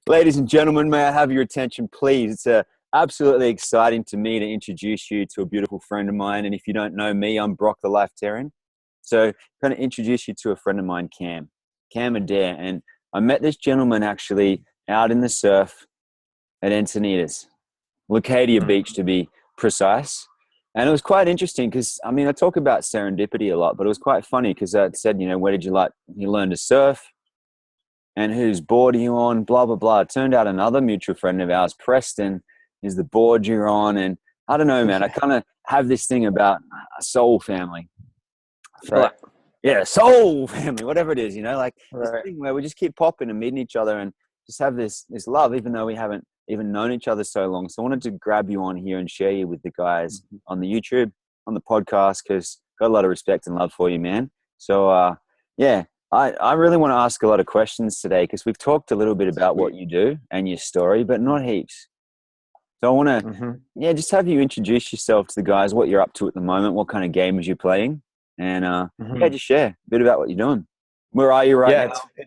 Ladies and gentlemen, may I have your attention, please? It's absolutely exciting to me to introduce you to a beautiful friend of mine. And if you don't know me, I'm Brock the Lifetarian. So kind of introduce you to a friend of mine, Cam Adair. And I met this gentleman actually out in the surf at Encinitas, Leucadia Beach to be precise. And it was quite interesting because, I mean, I talk about serendipity a lot, but it was quite funny because I said, where did you learn to surf? And whose board are you on, blah, blah, blah. It turned out another mutual friend of ours, Preston, is the board you're on. And I don't know, man, I kind of have this thing about a soul family. I feel like, yeah, soul family, whatever it is, this thing where we just keep popping and meeting each other and just have this love, even though we haven't even known each other so long. So I wanted to grab you on here and share you with the guys on the YouTube, on the podcast, because got a lot of respect and love for you, man. So, yeah. I really want to ask a lot of questions today because we've talked a little bit about what you do and your story, but not heaps. So I want to, just have you introduce yourself to the guys, what you're up to at the moment, what kind of games you're playing, and just share a bit about what you're doing. Where are you right now?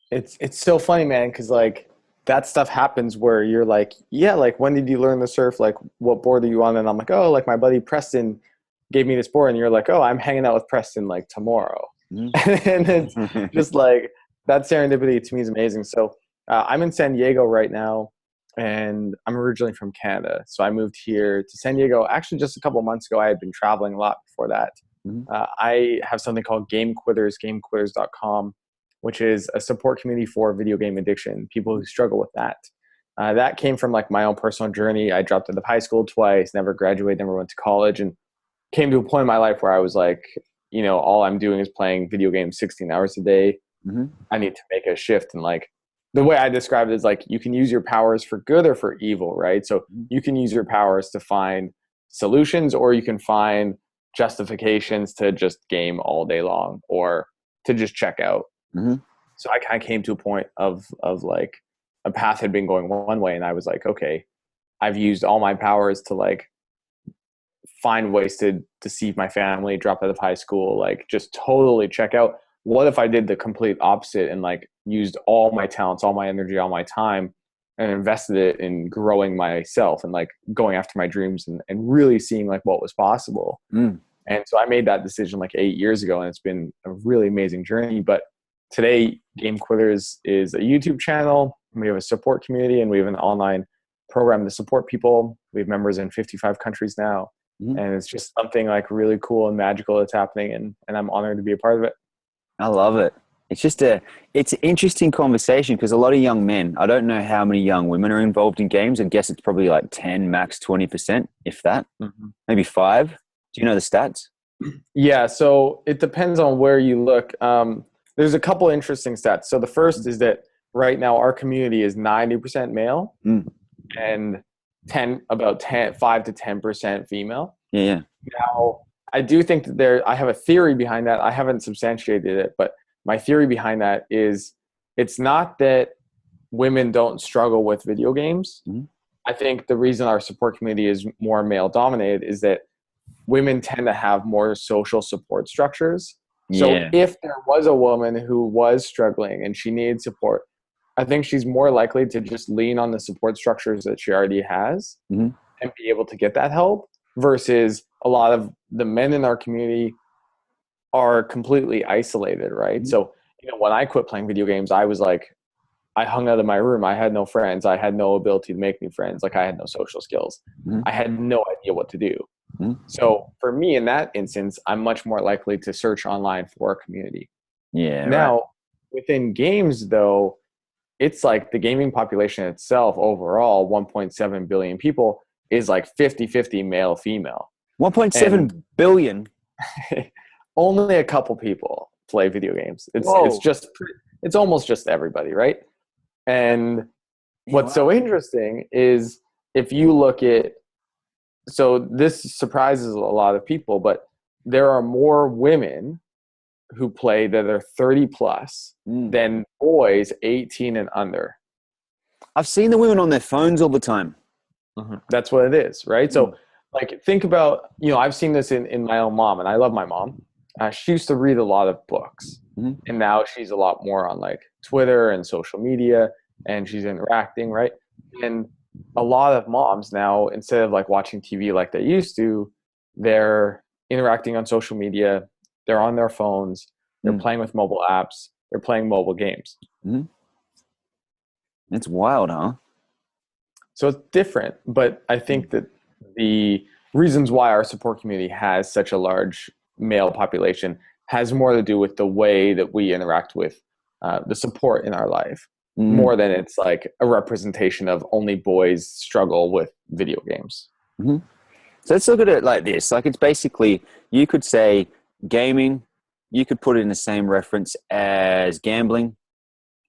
It's so funny, man, because like that stuff happens where you're like, when did you learn to surf? Like, what board are you on? And I'm like, oh, like my buddy Preston gave me this board, and you're like, oh, I'm hanging out with Preston like tomorrow. And it's just like that serendipity to me is amazing. So I'm in San Diego right now, and I'm originally from Canada. So I moved here to San Diego actually just a couple of months ago. I had been traveling a lot before that. I have something called Game Quitters, gamequitters.com, which is a support community for video game addiction, people who struggle with that. That came from like my own personal journey. I dropped out of high school twice, never graduated, never went to college, and came to a point in my life where I was like, all I'm doing is playing video games 16 hours a day. I need to make a shift. And like the way I describe it is like, you can use your powers for good or for evil, right? So you can use your powers to find solutions, or you can find justifications to just game all day long or to just check out. So I kind of came to a point of like a path had been going one way, and I was like, okay, I've used all my powers to like find ways to deceive my family, drop out of high school, like just totally check out. What if I did the complete opposite and like used all my talents, all my energy, all my time, and invested it in growing myself and like going after my dreams and really seeing like what was possible. And so I made that decision like 8 years ago, and it's been a really amazing journey. But today, Game Quitters is a YouTube channel. We have a support community, and we have an online program to support people. We have members in 55 countries now. And it's just something like really cool and magical that's happening, and I'm honored to be a part of it. I love it. It's just it's an interesting conversation because a lot of young men, I don't know how many young women are involved in games. I guess it's probably like 10, max 20%, if that, maybe 5. Do you know the stats? Yeah. So it depends on where you look. There's a couple interesting stats. So the first is that right now our community is 90% male and 5 to 10% female. Yeah. Now, I do think that I have a theory behind that. I haven't substantiated it, but my theory behind that is it's not that women don't struggle with video games. I think the reason our support community is more male dominated is that women tend to have more social support structures. So if there was a woman who was struggling and she needed support, I think she's more likely to just lean on the support structures that she already has and be able to get that help, versus a lot of the men in our community are completely isolated, right? So, when I quit playing video games, I was like, I hung out of my room. I had no friends. I had no ability to make new friends. Like I had no social skills. I had no idea what to do. So for me, in that instance, I'm much more likely to search online for a community. Now, within games, though, it's like the gaming population itself overall, 1.7 billion people, is like 50-50 male, female. 1.7 billion? Only a couple people play video games. It's almost just everybody, right? And what's so interesting is if you look at, so this surprises a lot of people, but there are more women who play that are 30 plus than boys 18 and under. I've seen the women on their phones all the time. That's what it is, right? So like think about, I've seen this in my own mom, and I love my mom. She used to read a lot of books, and now she's a lot more on like Twitter and social media. and she's interacting, right? And a lot of moms now, instead of like watching TV like they used to, they're interacting on social media, they're on their phones, they're Mm. playing with mobile apps, they're playing mobile games. Mm-hmm. It's wild, huh? So it's different, but I think that the reasons why our support community has such a large male population has more to do with the way that we interact with the support in our life, Mm-hmm. more than it's like a representation of only boys struggle with video games. Mm-hmm. So let's look at it like this. Like it's basically, you could say gaming, you could put it in the same reference as gambling.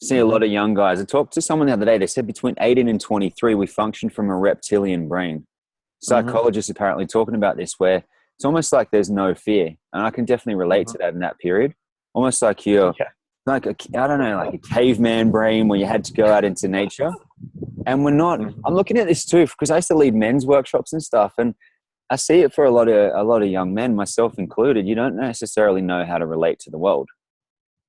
See a lot of young guys. I talked to someone the other day. They said between 18 and 23, we function from a reptilian brain. Mm-hmm. Psychologists apparently talking about this, where it's almost like there's no fear. And I can definitely relate Mm-hmm. to that in that period. Almost like you're Yeah. like, I don't know, like a caveman brain where you had to go out into nature. And we're not, Mm-hmm. I'm looking at this too, because I used to lead men's workshops and stuff. And I see it for a lot of young men, myself included. You don't necessarily know how to relate to the world.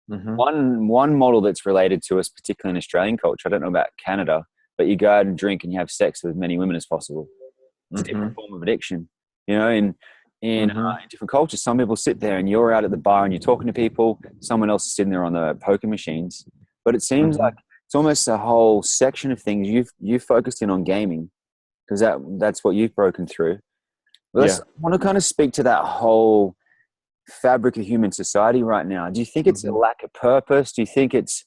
Mm-hmm. One model that's related to us, particularly in Australian culture, I don't know about Canada, but you go out and drink and you have sex with as many women as possible. It's a Mm-hmm. different form of addiction. You know, Mm-hmm. in different cultures, some people sit there and you're out at the bar and you're talking to people. Someone else is sitting there on the poker machines. But it seems Mm-hmm. like it's almost a whole section of things you've focused in on gaming, because that's what you've broken through. But I Yeah. want to kind of speak to that whole fabric of human society right now. Do you think it's a Mm-hmm. lack of purpose? Do you think it's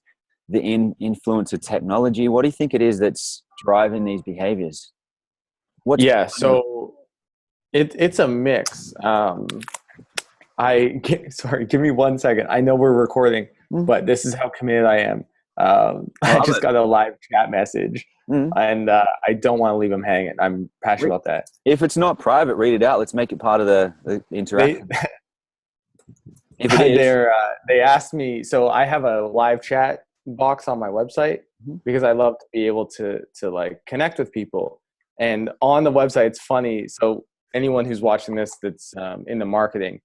the influence of technology? What do you think it is that's driving these behaviors? What's Yeah. behind it? So it's a mix. Sorry, give me 1 second. I know we're recording, Mm. but this is how committed I am. I I love just it. got a live chat message, Mm. and I don't want to leave them hanging. I'm passionate about that. If it's not private, read it out. Let's make it part of the They interaction. If it is, they asked me. So I have a live chat box on my website Mhm. because I love to be able to like connect with people. And on the website, it's funny. So anyone who's watching this that's in the marketing,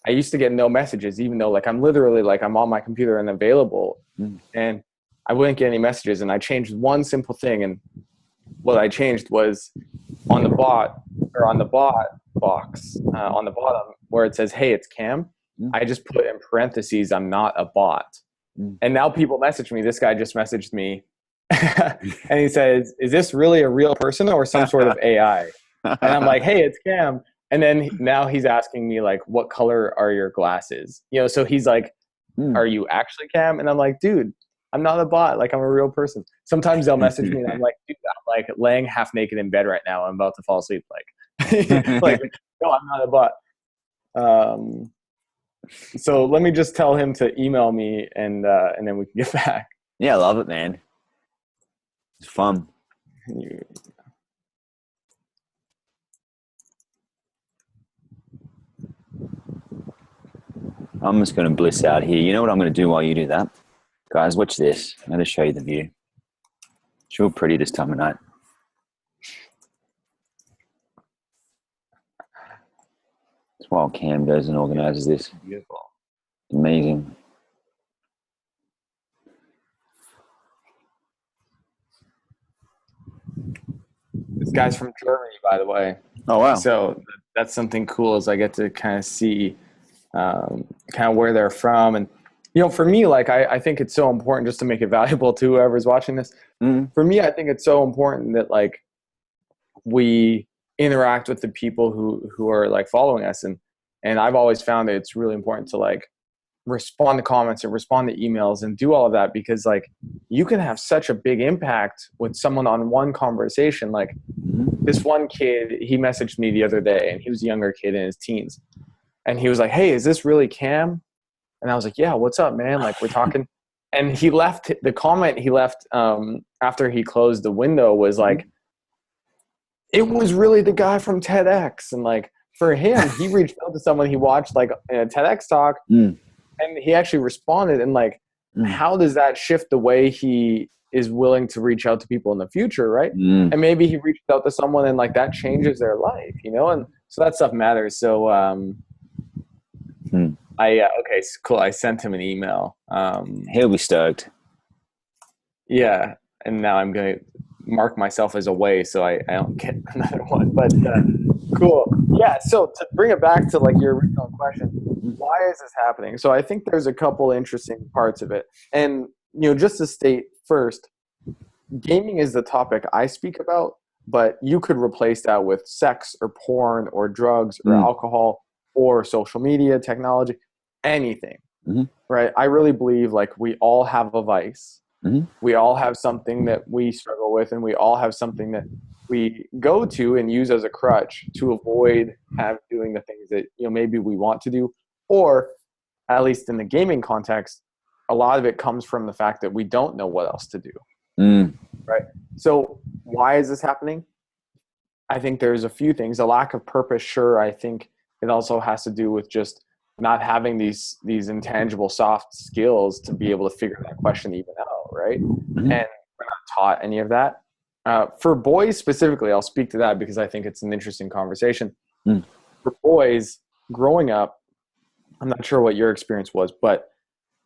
I used to get no messages, even though like I'm literally like I'm on my computer and available, Mm. and I wouldn't get any messages. And I changed one simple thing, and what I changed was on the bot box on the bottom where it says, "Hey, it's Cam." Mm. I just put in parentheses, "I'm not a bot." Mm. And now people message me. This guy just messaged me, and he says, "Is this really a real person or some sort of AI?" And I'm like, "Hey, it's Cam." And then now he's asking me like, "What color are your glasses?" You know, so he's like, Mm. "Are you actually Cam?" And I'm like, "Dude, I'm not a bot. Like, I'm a real person." Sometimes they'll message me and I'm like, "Dude, I'm like laying half naked in bed right now. I'm about to fall asleep." Like, no, I'm not a bot. Um, so let me just tell him to email me, and then we can get back. Yeah, I love it, man. It's fun. I'm just going to bliss out here. You know what I'm going to do while you do that? Guys, watch this. I'm going to show you the view. It's real pretty this time of night. It's while Cam goes and organizes this. Beautiful. Amazing. This guy's from Germany, by the way. Oh, wow. So that's something cool, is I get to kind of see kind of where they're from. And, you know, for me, like, I think it's so important, just to make it valuable to whoever's watching this. Mm. For me, I think it's so important that, like, we interact with the people who are like following us. And I've always found that it's really important to like respond to comments and respond to emails and do all of that, because like you can have such a big impact with someone on one conversation. Like this one kid, he messaged me the other day, and he was a younger kid in his teens, and he was like, "Hey, is this really Cam?" And I was like, "Yeah, what's up, man? Like, we're talking." And he left, the comment he left after he closed the window was like, "It was really the guy from TEDx." And like for him, he reached out to someone he watched like in a TEDx talk, Mm. and he actually responded. And like, how does that shift the way he is willing to reach out to people in the future, right? Mm. And maybe he reached out to someone and like that changes their life, you know? And so that stuff matters. So okay, so cool. I sent him an email. He'll be stoked. Yeah. and now I'm going to mark myself as away so I don't get another one. But cool. Yeah. So to bring it back to like your original question, why is this happening? So I think there's a couple interesting parts of it. And, just to state first, gaming is the topic I speak about, but you could replace that with sex or porn or drugs or alcohol or social media, technology, anything. Right? I really believe like we all have a vice. We all have something that we struggle with, and we all have something that we go to and use as a crutch to avoid doing the things that maybe we want to do, or at least in the gaming context, a lot of it comes from the fact that we don't know what else to do. Right? So why is this happening? I think there's a few things. A lack of purpose, sure. I think it also has to do with just not having these intangible soft skills to be able to figure that question even out, right? And we're not taught any of that. For boys specifically, I'll speak to that because I think it's an interesting conversation. For boys, growing up, I'm not sure what your experience was, but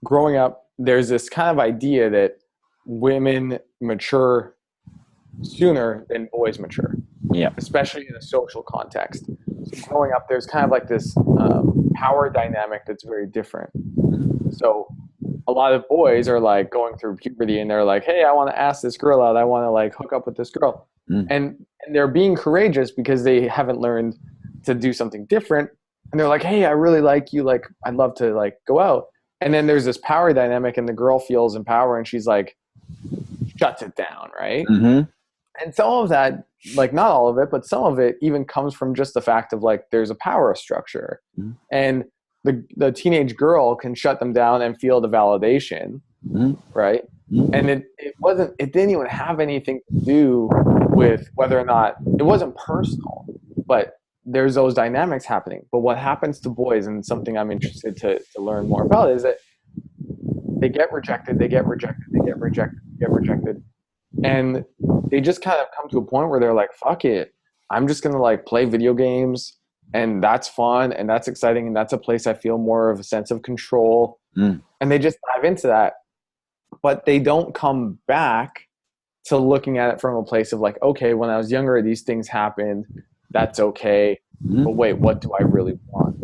growing up, there's this kind of idea that women mature sooner than boys mature. Yeah. Especially in a social context. So growing up, there's kind of like this power dynamic that's very different. So a lot of boys are like going through puberty and they're like, hey, I want to ask this girl out. I want to like hook up with this girl. And they're being courageous because they haven't learned to do something different. And they're like, hey, I really like you. Like, I'd love to like go out. And then there's this power dynamic and the girl feels empowered and she's like, shuts it down, right? And some of that, like not all of it, but some of it even comes from just the fact of like there's a power structure. And the teenage girl can shut them down and feel the validation, right? And it didn't even have anything to do with whether or not, it wasn't personal, but there's those dynamics happening. But what happens to boys, and something I'm interested to learn more about, is that they get rejected, and they just kind of come to a point where they're like, fuck it, I'm just gonna like play video games, and that's fun and that's exciting and that's a place I feel more of a sense of control. And they just dive into that, but they don't come back to looking at it from a place of like, okay, when I was younger these things happened, that's okay, but wait, what do I really want?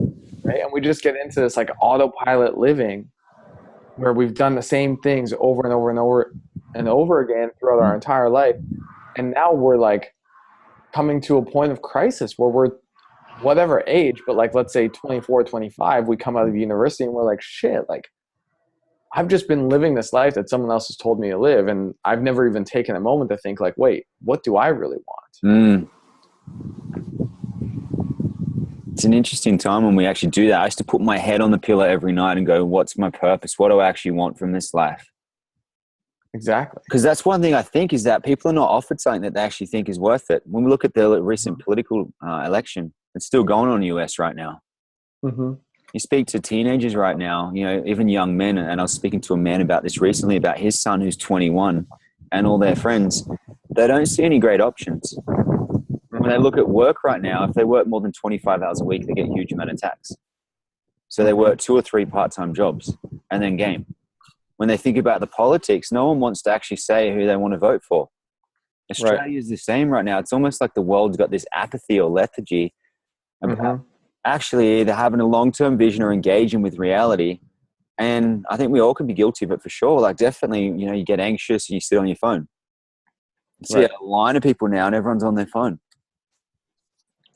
Right? And we just get into this like autopilot living where we've done the same things over and over and over and over again throughout our entire life. And now we're like coming to a point of crisis where we're whatever age, but like, let's say 24, 25, we come out of university and we're like, shit, like I've just been living this life that someone else has told me to live. And I've never even taken a moment to think like, wait, what do I really want? It's an interesting time when we actually do that. I used to put my head on the pillow every night and go, what's my purpose? What do I actually want from this life? Exactly. Because that's one thing I think is that people are not offered something that they actually think is worth it. When we look at the recent political election, it's still going on in the US right now. You speak to teenagers right now, even young men, and I was speaking to a man about this recently, about his son who's 21 and all their friends. They don't see any great options. When they look at work right now, if they work more than 25 hours a week, they get a huge amount of tax. So they work 2 or 3 part-time jobs and then game. When they think about the politics, no one wants to actually say who they want to vote for. Australia is the same right now. It's almost like the world's got this apathy or lethargy about actually either having a long-term vision or engaging with reality. And I think we all could be guilty of it for sure. Like definitely, you get anxious and you sit on your phone. See a line of people now and everyone's on their phone.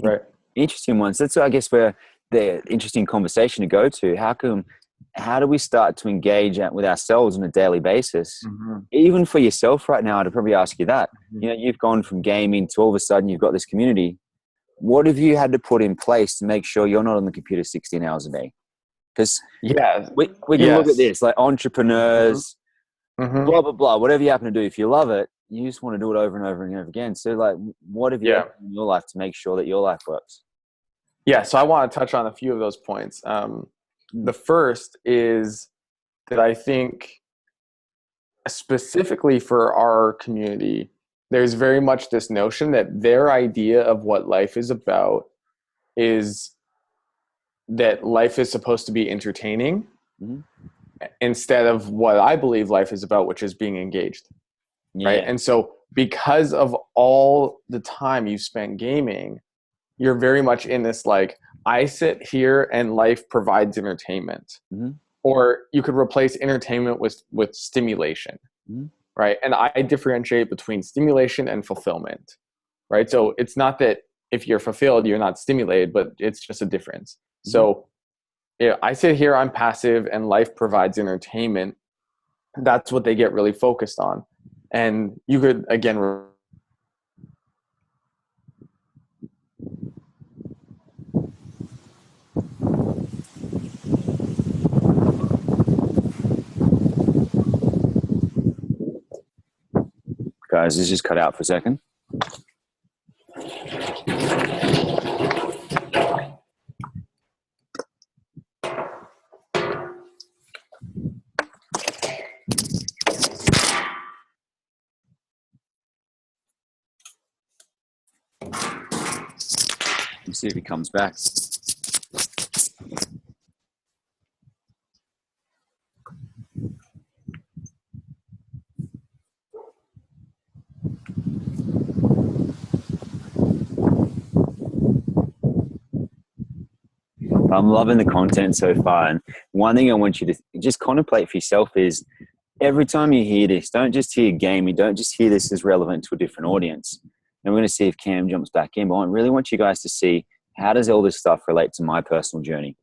Right. Interesting ones. That's, I guess, where the interesting conversation to go to. How do we start to engage with ourselves on a daily basis? Even for yourself right now, I'd probably ask you that. You've gone from gaming to all of a sudden you've got this community. What have you had to put in place to make sure you're not on the computer 16 hours a day? Because we can look at this, like entrepreneurs, blah, blah, blah, whatever you happen to do. If you love it, you just want to do it over and over and over again. So like, what have you done in your life to make sure that your life works? Yeah, so I want to touch on a few of those points. The first is that I think specifically for our community, there's very much this notion that their idea of what life is about is that life is supposed to be entertaining instead of what I believe life is about, which is being engaged. right? Yeah. And so because of all the time you spent gaming, you're very much in this like, I sit here and life provides entertainment. Mm-hmm. Or you could replace entertainment with stimulation, Mm-hmm. right? And I differentiate between stimulation and fulfillment, right? So it's not that if you're fulfilled, you're not stimulated, but it's just a difference. Mm-hmm. So yeah, I sit here, I'm passive, and life provides entertainment. That's what they get really focused on. And you could, again, Guys, this just cut out for a second. Let's see if he comes back. I'm loving the content so far. And one thing I want you to just contemplate for yourself is every time you hear this, don't just hear gaming, don't just hear this as relevant to a different audience. And we're going to see if Cam jumps back in, but I really want you guys to see, how does all this stuff relate to my personal journey?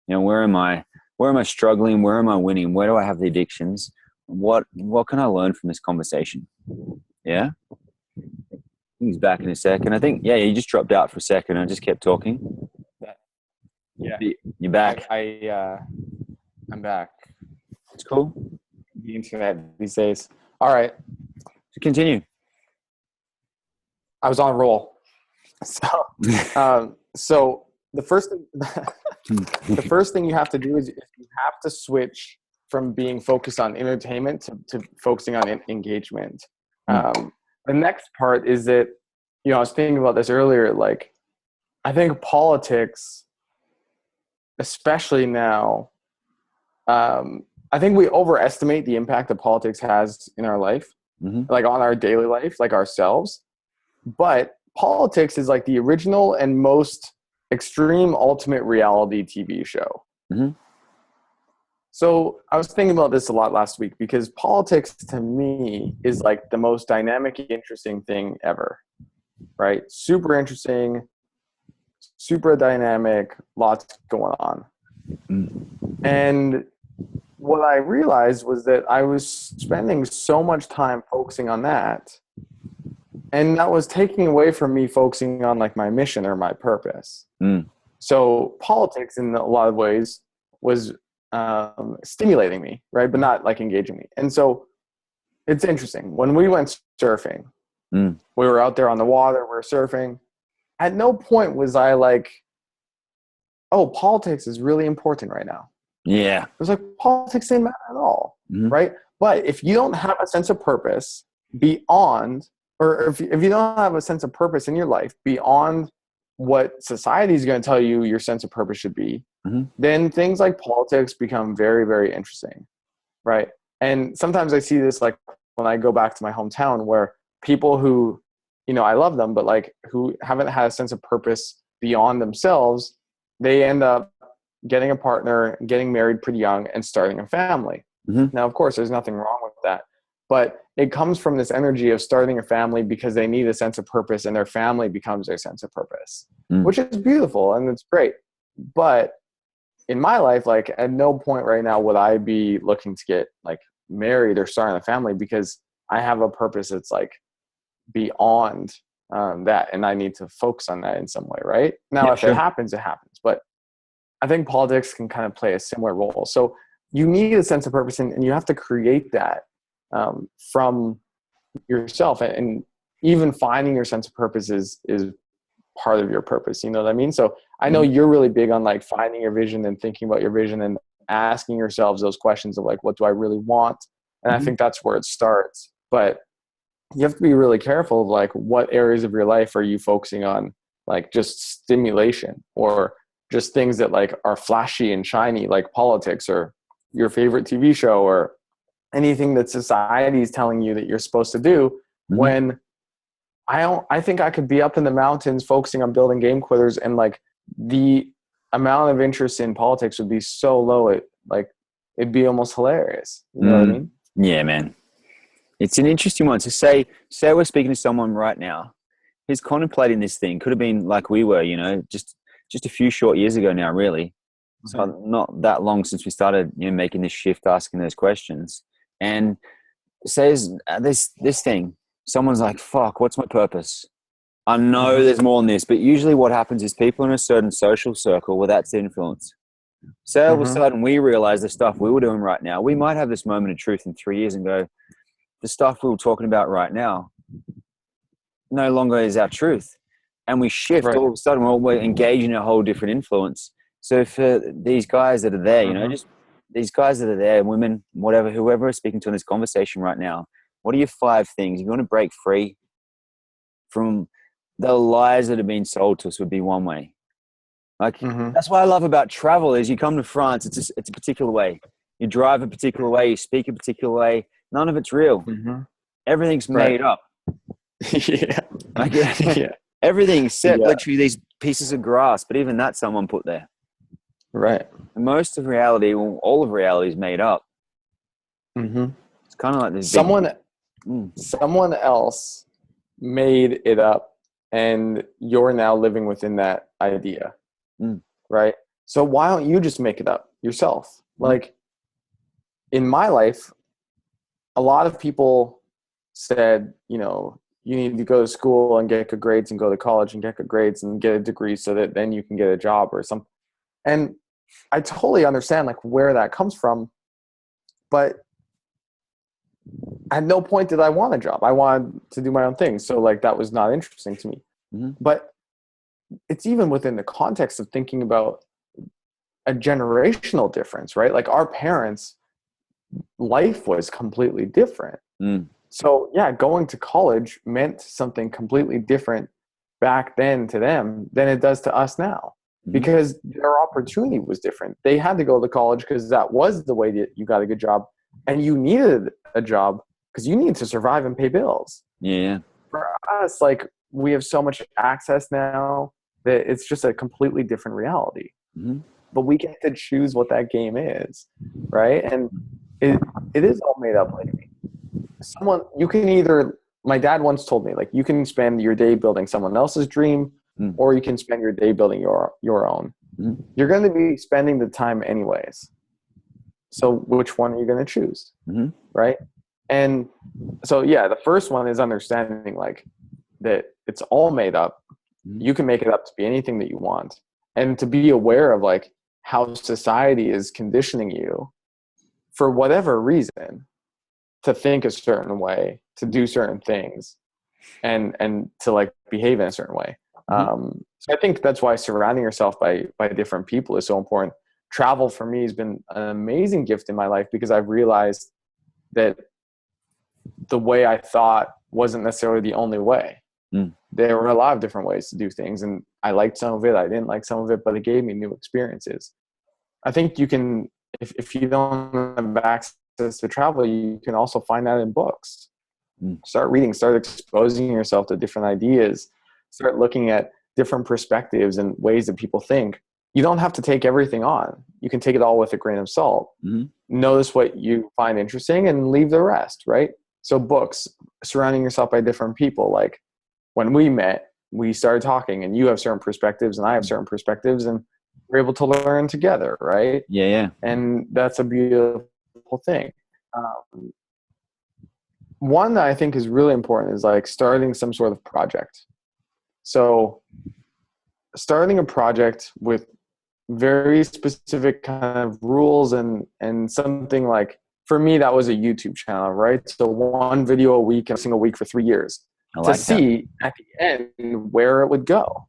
You know, where am I struggling? Where am I winning? Where do I have the addictions? What can I learn from this conversation? Yeah. He's back in a second. I think, yeah, he just dropped out for a second. I just kept talking. yeah, You're back. I'm back. It's cool. The internet these days. All right. So continue. I was on a roll. So the first thing, the first thing you have to do is you have to switch from being focused on entertainment to focusing on engagement. The next part is that, I was thinking about this earlier, like, I think politics, especially now, I think we overestimate the impact that politics has in our life, like on our daily life, like ourselves. But politics is like the original and most extreme ultimate reality TV show. So I was thinking about this a lot last week because politics to me is like the most dynamic, interesting thing ever, right? Super interesting, super dynamic, lots going on. And what I realized was that I was spending so much time focusing on that, and that was taking away from me focusing on like my mission or my purpose. So politics in a lot of ways was stimulating me, right? But not like engaging me. And so it's interesting. When we went surfing, we were out there on the water, we were surfing. At no point was I like, oh, politics is really important right now. Yeah. It was like, politics didn't matter at all, right? But if you don't have a sense of purpose beyond, or if you don't have a sense of purpose in your life beyond what society is going to tell you your sense of purpose should be, then things like politics become very, very interesting, right? And sometimes I see this like when I go back to my hometown where people who, I love them, but like who haven't had a sense of purpose beyond themselves, they end up getting a partner, getting married pretty young, and starting a family. Now, of course, there's nothing wrong with that. But it comes from this energy of starting a family because they need a sense of purpose, and their family becomes their sense of purpose, which is beautiful and it's great. But in my life, like at no point right now would I be looking to get like married or starting a family because I have a purpose that's like beyond that, and I need to focus on that in some way, right? Now, if it happens, it happens. But I think politics can kind of play a similar role. So you need a sense of purpose, and you have to create that from yourself. And even finding your sense of purpose is part of your purpose. You know what I mean? So I know you're really big on like finding your vision and thinking about your vision and asking yourselves those questions of like, what do I really want? And I think that's where it starts. But you have to be really careful of like, what areas of your life are you focusing on, like just stimulation or just things that like are flashy and shiny, like politics or your favorite TV show, or anything that society is telling you that you're supposed to do, when I think I could be up in the mountains focusing on building game quitters, and like the amount of interest in politics would be so low, it'd be almost hilarious. You know what I mean? Yeah, man. It's an interesting one. So say we're speaking to someone right now who's contemplating this thing. Could have been like we were, just a few short years ago now, really. So not that long since we started, making this shift, asking those questions. And says this thing, someone's like, fuck, what's my purpose? I know there's more than this, but usually what happens is people in a certain social circle where that's the influence. So all of a sudden we realize the stuff we were doing right now, we might have this moment of truth in 3 years and go, the stuff we were talking about right now no longer is our truth. And we shift all of a sudden, we're engaging in a whole different influence. So for these guys that are there, just these guys that are there, women, whatever, whoever is speaking to in this conversation right now, what are your 5 things? If you want to break free from the lies that have been sold to us, would be one way. Like, that's what I love about travel is you come to France, it's a particular way. You drive a particular way, you speak a particular way. None of it's real. Everything's made up. Everything's set literally these pieces of grass, but even that someone put there. Right. And most of reality, all of reality is made up. It's kind of like this. Someone else made it up, and you're now living within that idea. Right. So why don't you just make it up yourself? Like in my life, a lot of people said, you need to go to school and get good grades and go to college and get good grades and get a degree so that then you can get a job or something. And I totally understand like where that comes from, but at no point did I want a job. I wanted to do my own thing. So like that was not interesting to me. But it's even within the context of thinking about a generational difference, right? Like our parents' life was completely different. So yeah, going to college meant something completely different back then to them than it does to us now, because their opportunity was different. They had to go to college because that was the way that you got a good job, and you needed a job because you needed to survive and pay bills. Yeah. For us, like we have so much access now that it's just a completely different reality. But we get to choose what that game is, right? And it is all made up. Like you can either, my dad once told me, like you can spend your day building someone else's dream, or you can spend your day building your own. You're going to be spending the time anyways. So which one are you going to choose? Right? And so, yeah, the first one is understanding like that it's all made up. You can make it up to be anything that you want, and to be aware of like how society is conditioning you for whatever reason to think a certain way, to do certain things, and to like behave in a certain way. So I think that's why surrounding yourself by different people is so important. Travel for me has been an amazing gift in my life, because I've realized that the way I thought wasn't necessarily the only way. There were a lot of different ways to do things, and I liked some of it, I didn't like some of it, but it gave me new experiences. I think you can, if you don't have access to travel, you can also find that in books. Start reading, start exposing yourself to different ideas, start looking at different perspectives and ways that people think. You don't have to take everything on. You can take it all with a grain of salt. Notice what you find interesting and leave the rest, right? So books, surrounding yourself by different people. Like when we met, we started talking, and you have certain perspectives and I have certain perspectives, and we're able to learn together, right? Yeah. And that's a beautiful thing. One that I think is really important is like starting some sort of project. So starting a project with very specific kind of rules and something like, for me, that was a YouTube channel, right? So one video a week, every single week for 3 years to see at the end where it would go.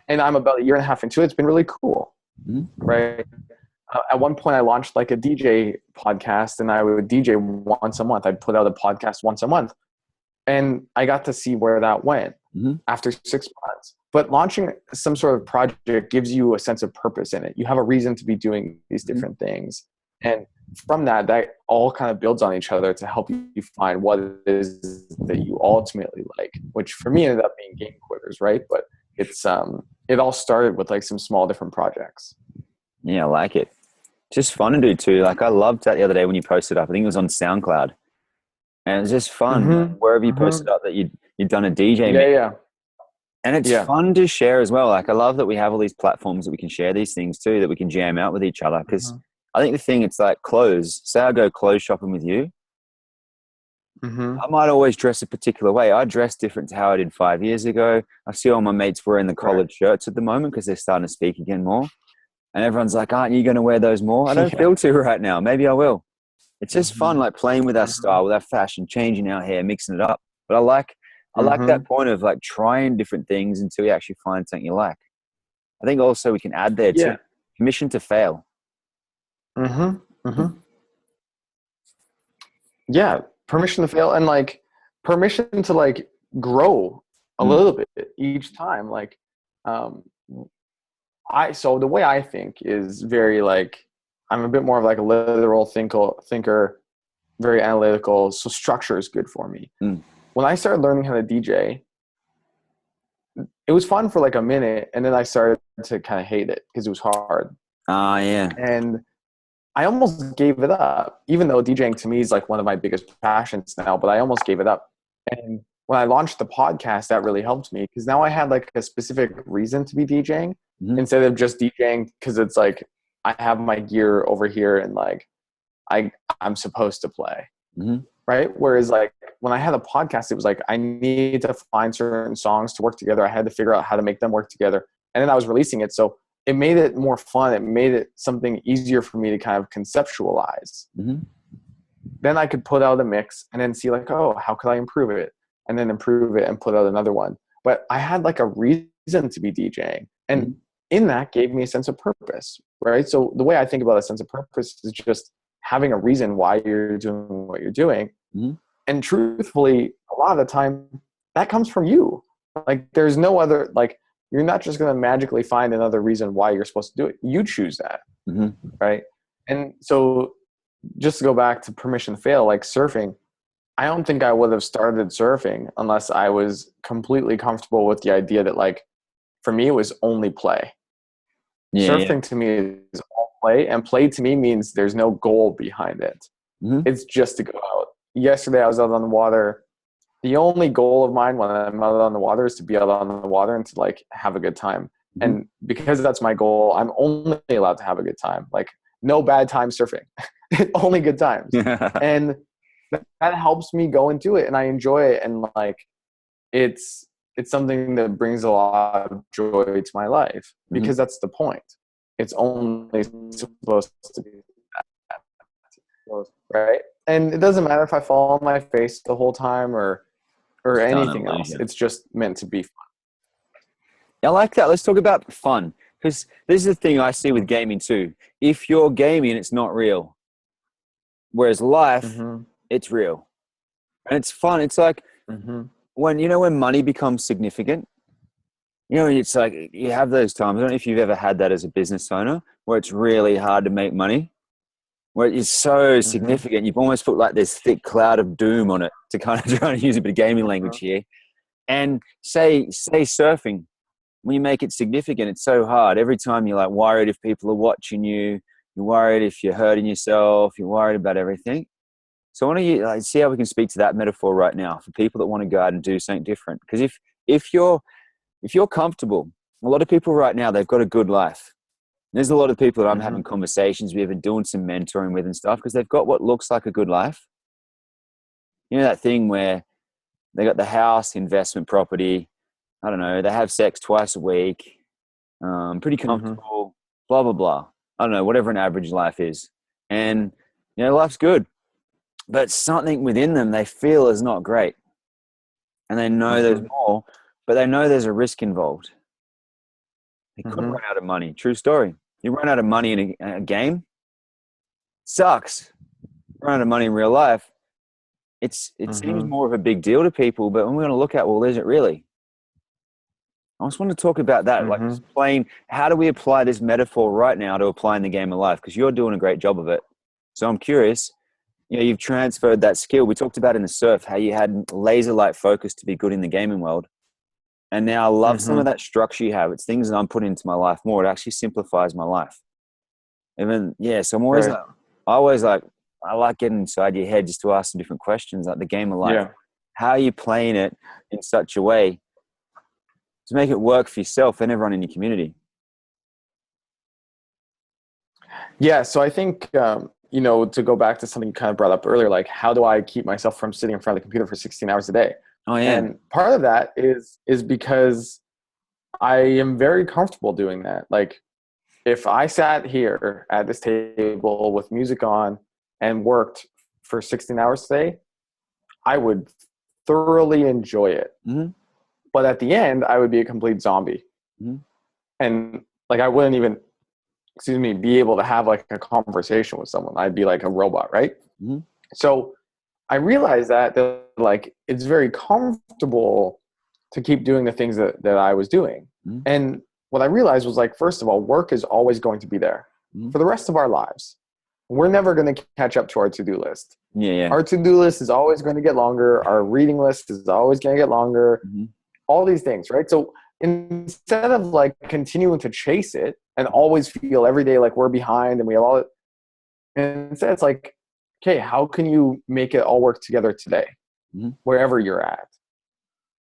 And I'm about 1.5 years into it. It's been really cool, right? At one point I launched like a DJ podcast, and I would DJ once a month. I'd put out a podcast once a month, and I got to see where that went after 6 months. But launching some sort of project gives you a sense of purpose in it. You have a reason to be doing these different things. And from that all kind of builds on each other to help you find what it is that you ultimately like, which for me ended up being Game Quitters, right? But it's it all started with like some small different projects. Yeah, I like it. Just fun to do too. Like I loved that the other day when you posted up. I think it was on SoundCloud, and it was just fun. Like, Mm-hmm. wherever you Mm-hmm. posted up that you'd done a DJ Yeah, mix, yeah, and it's yeah. fun to share as well. Like I love that we have all these platforms that we can share these things too, that we can jam out with each other. Because Mm-hmm. I think the thing, it's like clothes. Say I go clothes shopping with you, Mm-hmm. I might always dress a particular way. I dress different to how I did 5 years ago. I see all my mates wearing the Right. collared shirts at the moment because they're starting to speak again more. And everyone's like, aren't you going to wear those more? I don't Yeah. feel to right now. Maybe I will. It's just Mm-hmm. fun, like playing with our Mm-hmm. style, with our fashion, changing our hair, mixing it up. But I like that Mm-hmm. point of like trying different things until you actually find something you like. I think also we can add there too, Yeah. permission to fail. Mm-hmm. Mm-hmm. Yeah. Permission to fail and like permission to like grow a Mm, little bit each time. Like, um, so the way I think is very like, I'm a bit more of like a literal thinker, very analytical. So structure is good for me. mm. When I started learning how to DJ, it was fun for like a minute, and then I started to kind of hate it because it was hard. Ah, yeah. And I almost gave it up, even though DJing to me is like one of my biggest passions now, but I almost gave it up. And when I launched the podcast, that really helped me because now I had like a specific reason to be DJing Mm-hmm. instead of just DJing because it's like I have my gear over here and like I'm supposed to play. Mm-hmm. Right. Whereas like when I had a podcast, it was like I needed to find certain songs to work together. I had to figure out how to make them work together. And then I was releasing it. So it made it more fun. It made it something easier for me to kind of conceptualize. Mm-hmm. Then I could put out a mix and then see like, oh, how could I improve it? And then improve it and put out another one. But I had like a reason to be DJing. And Mm-hmm. in that gave me a sense of purpose. Right. So the way I think about a sense of purpose is just having a reason why you're doing what you're doing. Mm-hmm. And truthfully, a lot of the time that comes from you. Like there's no other, like you're not just going to magically find another reason why you're supposed to do it. You choose that. Mm-hmm. Right. And so just to go back to permission to fail, like surfing, I don't think I would have started surfing unless I was completely comfortable with the idea that like, for me, it was only play. Yeah, yeah. Surfing to me is all play, and play to me means there's no goal behind it. Mm-hmm. It's just to go out. Yesterday I was out on the water. The only goal of mine when I'm out on the water is to be out on the water and to like have a good time. Mm-hmm. And because that's my goal, I'm only allowed to have a good time. Like no bad time surfing, only good times. And that helps me go and do it, and I enjoy it. And like it's something that brings a lot of joy to my life Mm-hmm. because that's the point. It's only supposed to be that, right? And it doesn't matter if I fall on my face the whole time or Just an anything else. illusion. It's just meant to be fun. I like that. Let's talk about fun because this is the thing I see with gaming too. If you're gaming, it's not real. Whereas life, Mm-hmm. it's real and it's fun. It's like Mm-hmm. when money becomes significant. It's like you have those times. I don't know if you've ever had that as a business owner where it's really hard to make money, where it's so Mm-hmm. significant. You've almost put like this thick cloud of doom on it to kind of try to use a bit of gaming language here. And say surfing, when you make it significant, it's so hard. Every time you're like worried if people are watching you, you're worried if you're hurting yourself, you're worried about everything. So I want to see how we can speak to that metaphor right now for people that want to go out and do something different. Because if you're comfortable, a lot of people right now, they've got a good life. There's a lot of people that I'm Mm-hmm. having conversations with and doing some mentoring with and stuff because they've got what looks like a good life. You know that thing where they got the house, investment property, I don't know, they have sex twice a week, pretty Mm-hmm. comfortable, blah, blah, blah. I don't know, whatever an average life is. And, life's good. But something within them they feel is not great. And they know there's Mm-hmm. more, but they know there's a risk involved. They could Mm-hmm. run out of money. True story. You run out of money in a game, sucks. Run out of money in real life, it seems Mm-hmm. more of a big deal to people, but when we're going to look at, well, is it really? I just want to talk about that, like Mm-hmm. explain how do we apply this metaphor right now to applying the game of life? Because you're doing a great job of it. So I'm curious, you've transferred that skill. We talked about in the surf how you had laser light focus to be good in the gaming world. And now I love some of that structure you have. It's things that I'm putting into my life more. It actually simplifies my life. Even, so I'm always I like getting inside your head just to ask some different questions, like the game of life. Yeah. How are you playing it in such a way to make it work for yourself and everyone in your community? Yeah. So I think, to go back to something you kind of brought up earlier, like how do I keep myself from sitting in front of the computer for 16 hours a day? Oh, yeah. And part of that is because I am very comfortable doing that. Like if I sat here at this table with music on and worked for 16 hours a day, I would thoroughly enjoy it. Mm-hmm. But at the end, I would be a complete zombie. Mm-hmm. And like I wouldn't even, be able to have like a conversation with someone. I'd be like a robot, right? Mm-hmm. So I realized that like it's very comfortable to keep doing the things that I was doing. Mm-hmm. And what I realized was like, first of all, work is always going to be there for the rest of our lives. We're never going to catch up to our to-do list. Yeah. Our to-do list is always going to get longer. Our reading list is always going to get longer. Mm-hmm. All these things, right? So instead of like continuing to chase it and always feel every day like we're behind and we have all it, and instead it's like, okay, how can you make it all work together today, wherever you're at?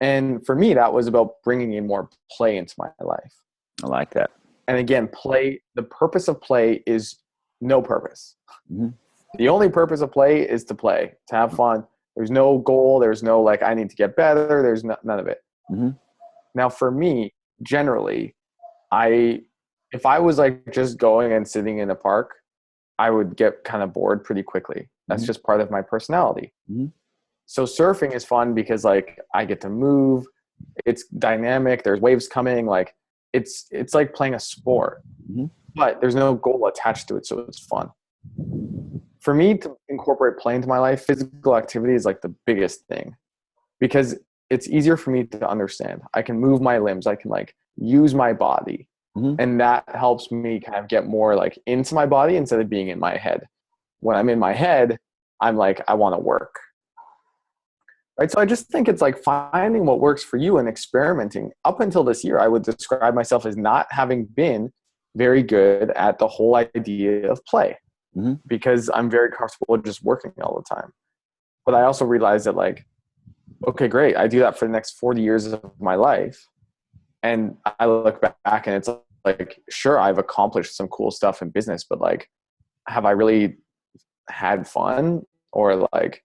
And for me, that was about bringing in more play into my life. I like that. And again, play, the purpose of play is no purpose. Mm-hmm. The only purpose of play is to play, to have fun. There's no goal. There's no like, I need to get better. There's none of it. Mm-hmm. Now for me, generally, if I was like just going and sitting in a park, I would get kind of bored pretty quickly. That's just part of my personality. Mm-hmm. So surfing is fun because like I get to move. It's dynamic. There's waves coming. Like it's like playing a sport, but there's no goal attached to it. So it's fun. For me to incorporate play into my life, physical activity is like the biggest thing because it's easier for me to understand. I can move my limbs. I can like use my body. And that helps me kind of get more like into my body instead of being in my head. When I'm in my head, I'm like, I want to work. Right. So I just think it's like finding what works for you and experimenting. Up until this year, I would describe myself as not having been very good at the whole idea of play because I'm very comfortable just working all the time. But I also realized that like, okay, great. I do that for the next 40 years of my life. And I look back and it's like, sure, I've accomplished some cool stuff in business, but like, have I really had fun or like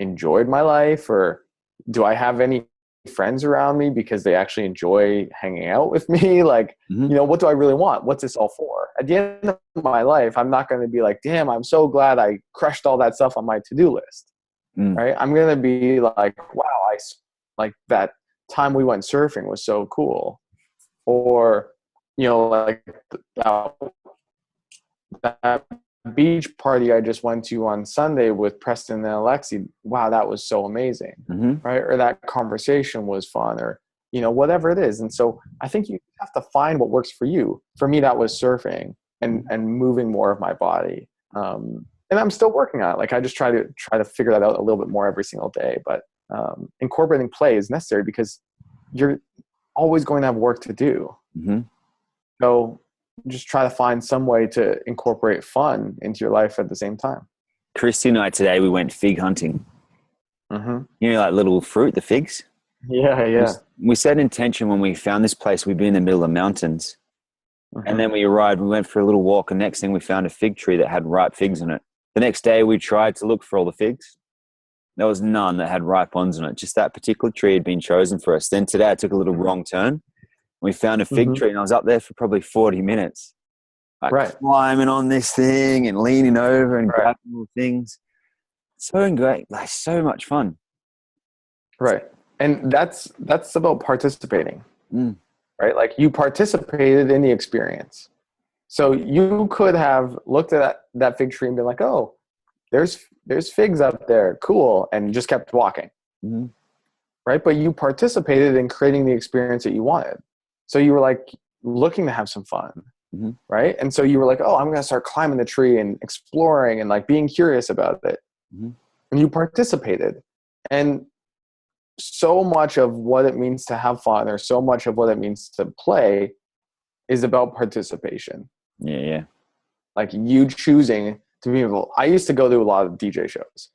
enjoyed my life? Or do I have any friends around me because they actually enjoy hanging out with me? Like, what do I really want? What's this all for? At the end of my life, I'm not going to be like, damn, I'm so glad I crushed all that stuff on my to-do list. Right. I'm going to be like, wow, like that time we went surfing was so cool. Or, like that beach party I just went to on Sunday with Preston and Alexi. Wow, that was so amazing. Right. Or that conversation was fun or, whatever it is. And so I think you have to find what works for you. For me, that was surfing and moving more of my body. And I'm still working on it. Like I just try to figure that out a little bit more every single day. But incorporating play is necessary because you're always going to have work to do. So just try to find some way to incorporate fun into your life at the same time. Christy and I today, we went fig hunting. Like little fruit, the figs? Yeah. We set intention when we found this place. We'd be in the middle of the mountains. And then we arrived, we went for a little walk, and next thing we found a fig tree that had ripe figs on it. The next day we tried to look for all the figs. There was none that had ripe ones on it. Just that particular tree had been chosen for us. Then today I took a little wrong turn. We found a fig tree and I was up there for probably 40 minutes. Like climbing on this thing and leaning over and grabbing little things. So great. Like so much fun. Right. And that's about participating. Right? Like you participated in the experience. So you could have looked at that fig tree and been like, oh, there's figs up there. Cool. And just kept walking. Right. But you participated in creating the experience that you wanted. So you were like looking to have some fun. Mm-hmm. right? And so you were like, oh, I'm going to start climbing the tree and exploring and like being curious about it. Mm-hmm. And you participated. And so much of what it means to have fun, or so much of what it means to play, is about participation. Yeah, yeah. Like you choosing to be involved. I used to go to a lot of DJ shows,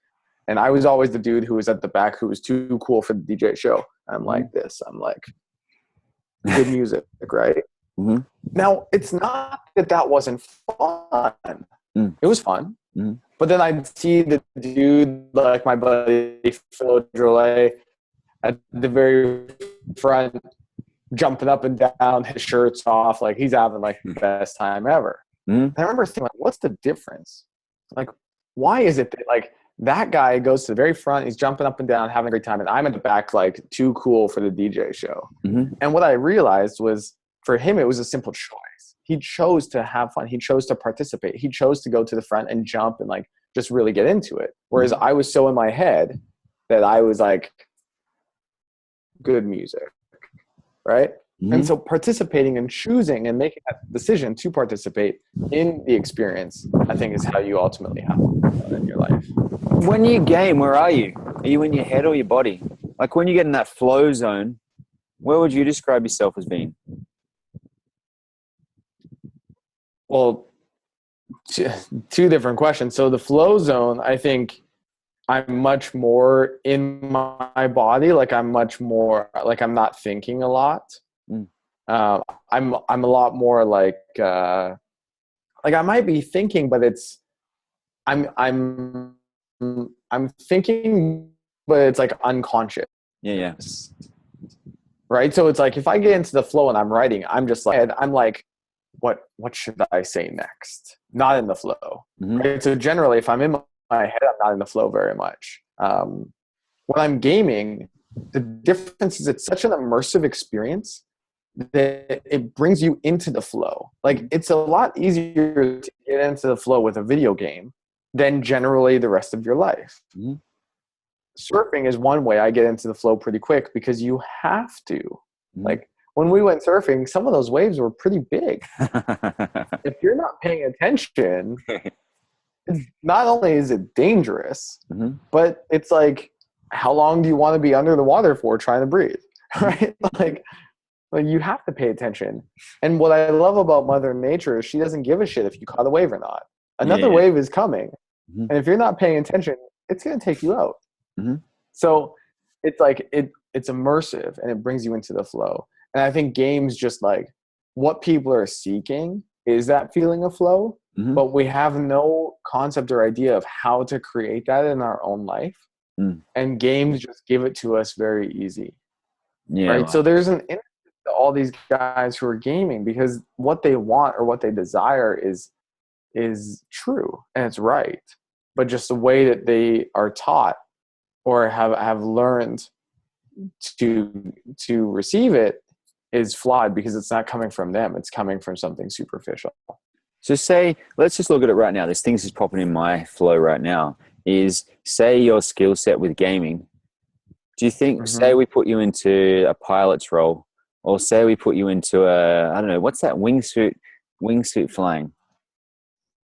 and I was always the dude who was at the back who was too cool for the DJ show. I'm like this. I'm like, good music, right? Mm-hmm. Now, it's not that that wasn't fun. Mm. It was fun. Mm-hmm. But then I'd see the dude, like my buddy Phil Drolet, at the very front, jumping up and down, his shirt's off, like he's having like the best time ever. Mm-hmm. I remember thinking, like, what's the difference? Like, why is it that like that guy goes to the very front, he's jumping up and down, having a great time, and I'm at the back, like too cool for the DJ show? Mm-hmm. And what I realized was, for him, it was a simple choice. He chose to have fun. He chose to participate. He chose to go to the front and jump and like just really get into it. Whereas I was so in my head that I was like, good music, right? Mm-hmm. And so participating and choosing and making that decision to participate in the experience, I think, is how you ultimately have fun in your life. When you game, where are you? Are you in your head or your body? Like when you get in that flow zone, where would you describe yourself as being? Well, two different questions. So the flow zone, I think I'm much more in my body. Like I'm much more like I'm not thinking a lot. Mm. I'm a lot more like I might be thinking, but it's I'm thinking, but it's like unconscious. Yeah, yeah. Right. So it's like if I get into the flow and I'm writing, I'm just like I'm like, what should I say next? Not in the flow. Mm-hmm. Right? So generally, if I'm in my head, I'm not in the flow very much. When I'm gaming, the difference is it's such an immersive experience that it brings you into the flow. Like it's a lot easier to get into the flow with a video game than generally the rest of your life. Mm-hmm. Surfing is one way I get into the flow pretty quick because you have to. Mm-hmm. Like when we went surfing, some of those waves were pretty big. If you're not paying attention, not only is it dangerous, mm-hmm. but it's like, how long do you want to be under the water for trying to breathe? Right? Like you have to pay attention. And what I love about Mother Nature is she doesn't give a shit if you caught a wave or not. Another wave is coming. Mm-hmm. And if you're not paying attention, it's going to take you out. Mm-hmm. So it's like, it's immersive and it brings you into the flow. And I think games, just like what people are seeking is that feeling of flow, mm-hmm. but we have no concept or idea of how to create that in our own life. Mm. And games just give it to us very easy. Yeah. Right. So there's an interest to all these guys who are gaming because what they want or what they desire is true and it's right. But just the way that they are taught or have learned to receive it is flawed because it's not coming from them. It's coming from something superficial. So let's just look at it right now. There's things that's popping in my flow right now is say your skill set with gaming. Do you think, say we put you into a pilot's role or say we put you into I don't know, what's that wingsuit flying?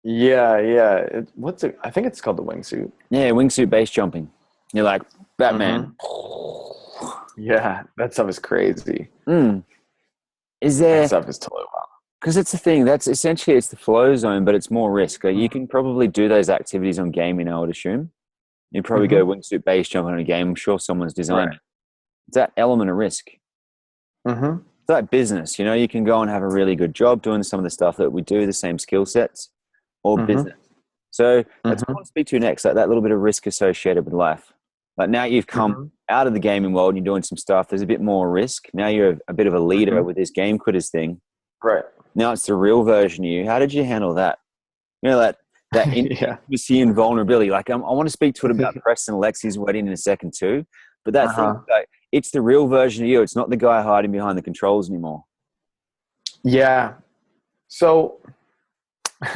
Yeah. I think it's called the wingsuit. Yeah. Wingsuit base jumping. You're like Batman. Yeah. That stuff is crazy. Is there? That stuff is totally wild. Because it's the thing. That's essentially it's the flow zone, but it's more risk. Like you can probably do those activities on gaming, I would assume. You probably go wingsuit base jumping on a game. I'm sure someone's designed it. It's that element of risk. Mm-hmm. It's like business. You know, you can go and have a really good job doing some of the stuff that we do, the same skill sets, or business. So that's what I want to speak to you next. Like that little bit of risk associated with life. Like now you've come out of the gaming world and you're doing some stuff. There's a bit more risk. Now you're a bit of a leader with this game quitters thing. Right. Now it's the real version of you. How did you handle that? You know, that intimacy and vulnerability. Like I want to speak to it about Preston and Lexi's wedding in a second too. But that thing, like, it's the real version of you. It's not the guy hiding behind the controls anymore. Yeah. So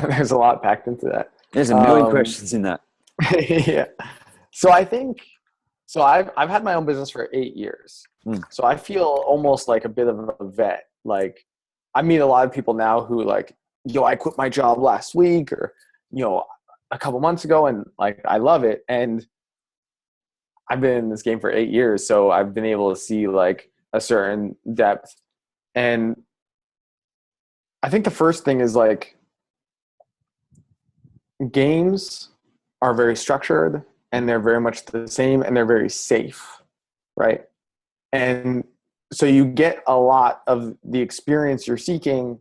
there's a lot packed into that. There's a million questions in that. Yeah. So I think, I've had my own business for 8 years. So I feel almost like a bit of a vet. Like I meet a lot of people now who like I quit my job last week, or, a couple months ago, and like, I love it. And I've been in this game for 8 years. So I've been able to see like a certain depth. And I think the first thing is like, games are very structured and they're very much the same and they're very safe, right? And so you get a lot of the experience you're seeking,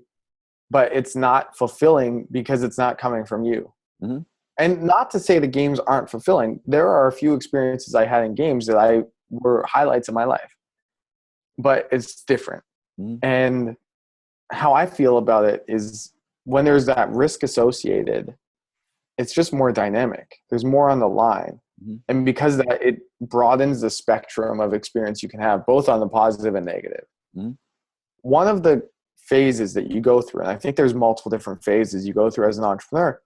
but it's not fulfilling because it's not coming from you. Mm-hmm. And not to say the games aren't fulfilling. There are a few experiences I had in games that were highlights of my life, but it's different. Mm-hmm. And how I feel about it is when there's that risk associated, it's just more dynamic. There's more on the line. Mm-hmm. And because of that, it broadens the spectrum of experience you can have, both on the positive and negative. Mm-hmm. One of the phases that you go through, and I think there's multiple different phases you go through as an entrepreneur.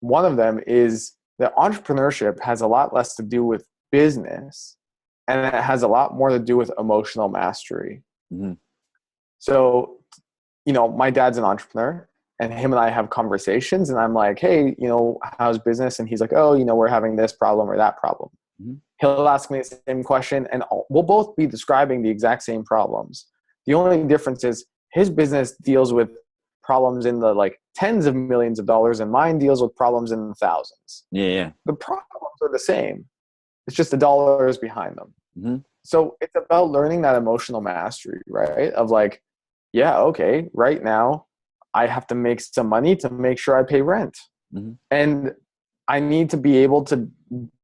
One of them is that entrepreneurship has a lot less to do with business, and it has a lot more to do with emotional mastery. Mm-hmm. So, my dad's an entrepreneur, and him and I have conversations, and I'm like, hey, how's business? And he's like, oh, we're having this problem or that problem. Mm-hmm. He'll ask me the same question, and we'll both be describing the exact same problems. The only difference is his business deals with problems in the like tens of millions of dollars, and mine deals with problems in the thousands. Yeah. The problems are the same. It's just the dollars behind them. Mm-hmm. So it's about learning that emotional mastery, right? Of like, yeah, okay, right now I have to make some money to make sure I pay rent. Mm-hmm. And I need to be able to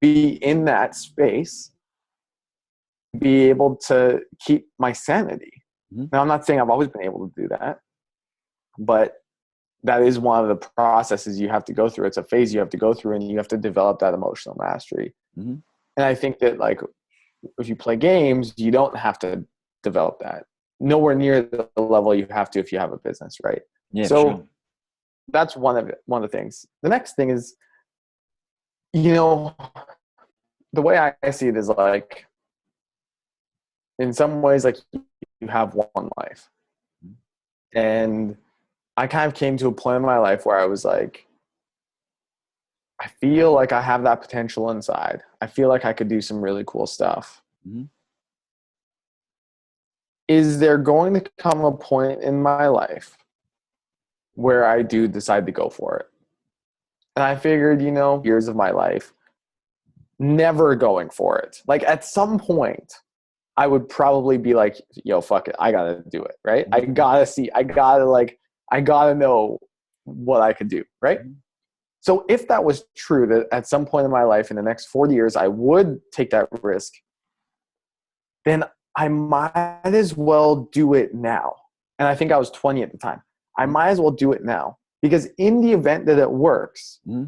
be in that space, be able to keep my sanity. Mm-hmm. Now, I'm not saying I've always been able to do that, but that is one of the processes you have to go through. It's a phase you have to go through, and you have to develop that emotional mastery. Mm-hmm. And I think that like, if you play games, you don't have to develop that. Nowhere near the level you have to if you have a business, right? Yeah. So Sure. that's one of the things. The next thing is, the way I see it is like, in some ways, like, you have one life. And I kind of came to a point in my life where I was like, I feel like I have that potential inside. I feel like I could do some really cool stuff. Mm-hmm. Is there going to come a point in my life where I do decide to go for it? And I figured, years of my life, never going for it. Like, at some point, I would probably be like, yo, fuck it. I got to do it, right? I got to know what I could do, right? Mm-hmm. So if that was true, that at some point in my life in the next 40 years, I would take that risk, then I might as well do it now. And I think I was 20 at the time. I might as well do it now, because in the event that it works, Mm-hmm.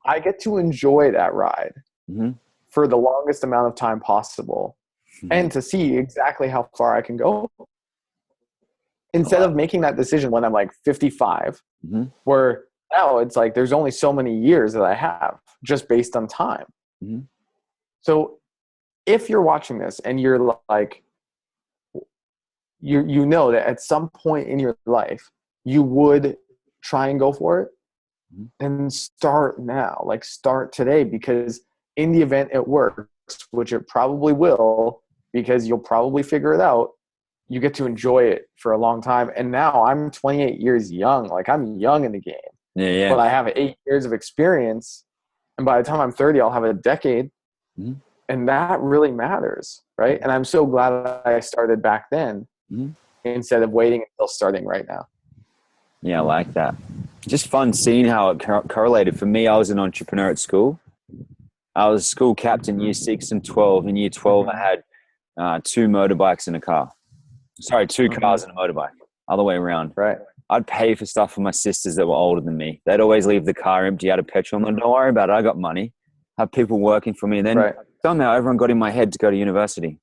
I get to enjoy that ride Mm-hmm. for the longest amount of time possible, Mm-hmm. and to see exactly how far I can go. Instead of making that decision when I'm like 55, Mm-hmm. where now it's like there's only so many years that I have just based on time. Mm-hmm. So if you're watching this and you're like, you know that at some point in your life you would try and go for it, and start now. Like, start today, because in the event it works, which it probably will, because you'll probably figure it out, you get to enjoy it for a long time. And now I'm 28 years young. Like, I'm young in the game. Yeah. But I have 8 years of experience, and by the time I'm 30, I'll have a decade. Mm-hmm. And that really matters, right? And I'm so glad I started back then, Mm-hmm. instead of waiting until starting right now. Yeah, I like that. Just fun seeing how it correlated. For me, I was an entrepreneur at school. I was school captain year 6 and 12. In year 12, I had 2 motorbikes and a car. Sorry, 2 cars and a motorbike. Other way around. Right. I'd pay for stuff for my sisters that were older than me. They'd always leave the car empty out of petrol. I'm like, don't worry about it. I got money. Have people working for me. And then somehow everyone got in my head to go to university.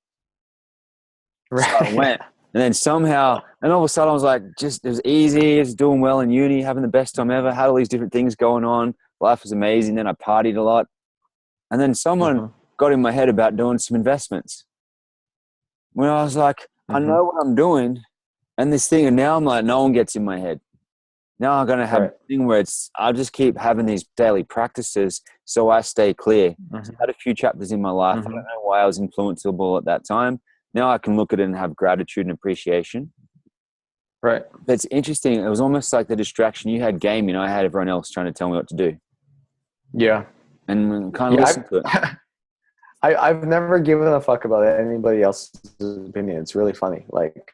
Right. So I went. And then somehow, and all of a sudden I was like, it was easy. I was doing well in uni, having the best time ever. Had all these different things going on. Life was amazing. Then I partied a lot. And then someone got in my head about doing some investments. When I was like, I know what I'm doing and this thing. And now I'm like, no one gets in my head. Now I'm going to have a thing where I'll just keep having these daily practices so I stay clear. Mm-hmm. I had a few chapters in my life. Mm-hmm. I don't know why I was influenceable at that time. Now I can look at it and have gratitude and appreciation. Right. But it's interesting. It was almost like the distraction. You had gaming. I had everyone else trying to tell me what to do. Yeah. And kind of listen to it. I've never given a fuck about anybody else's opinion. It's really funny. Like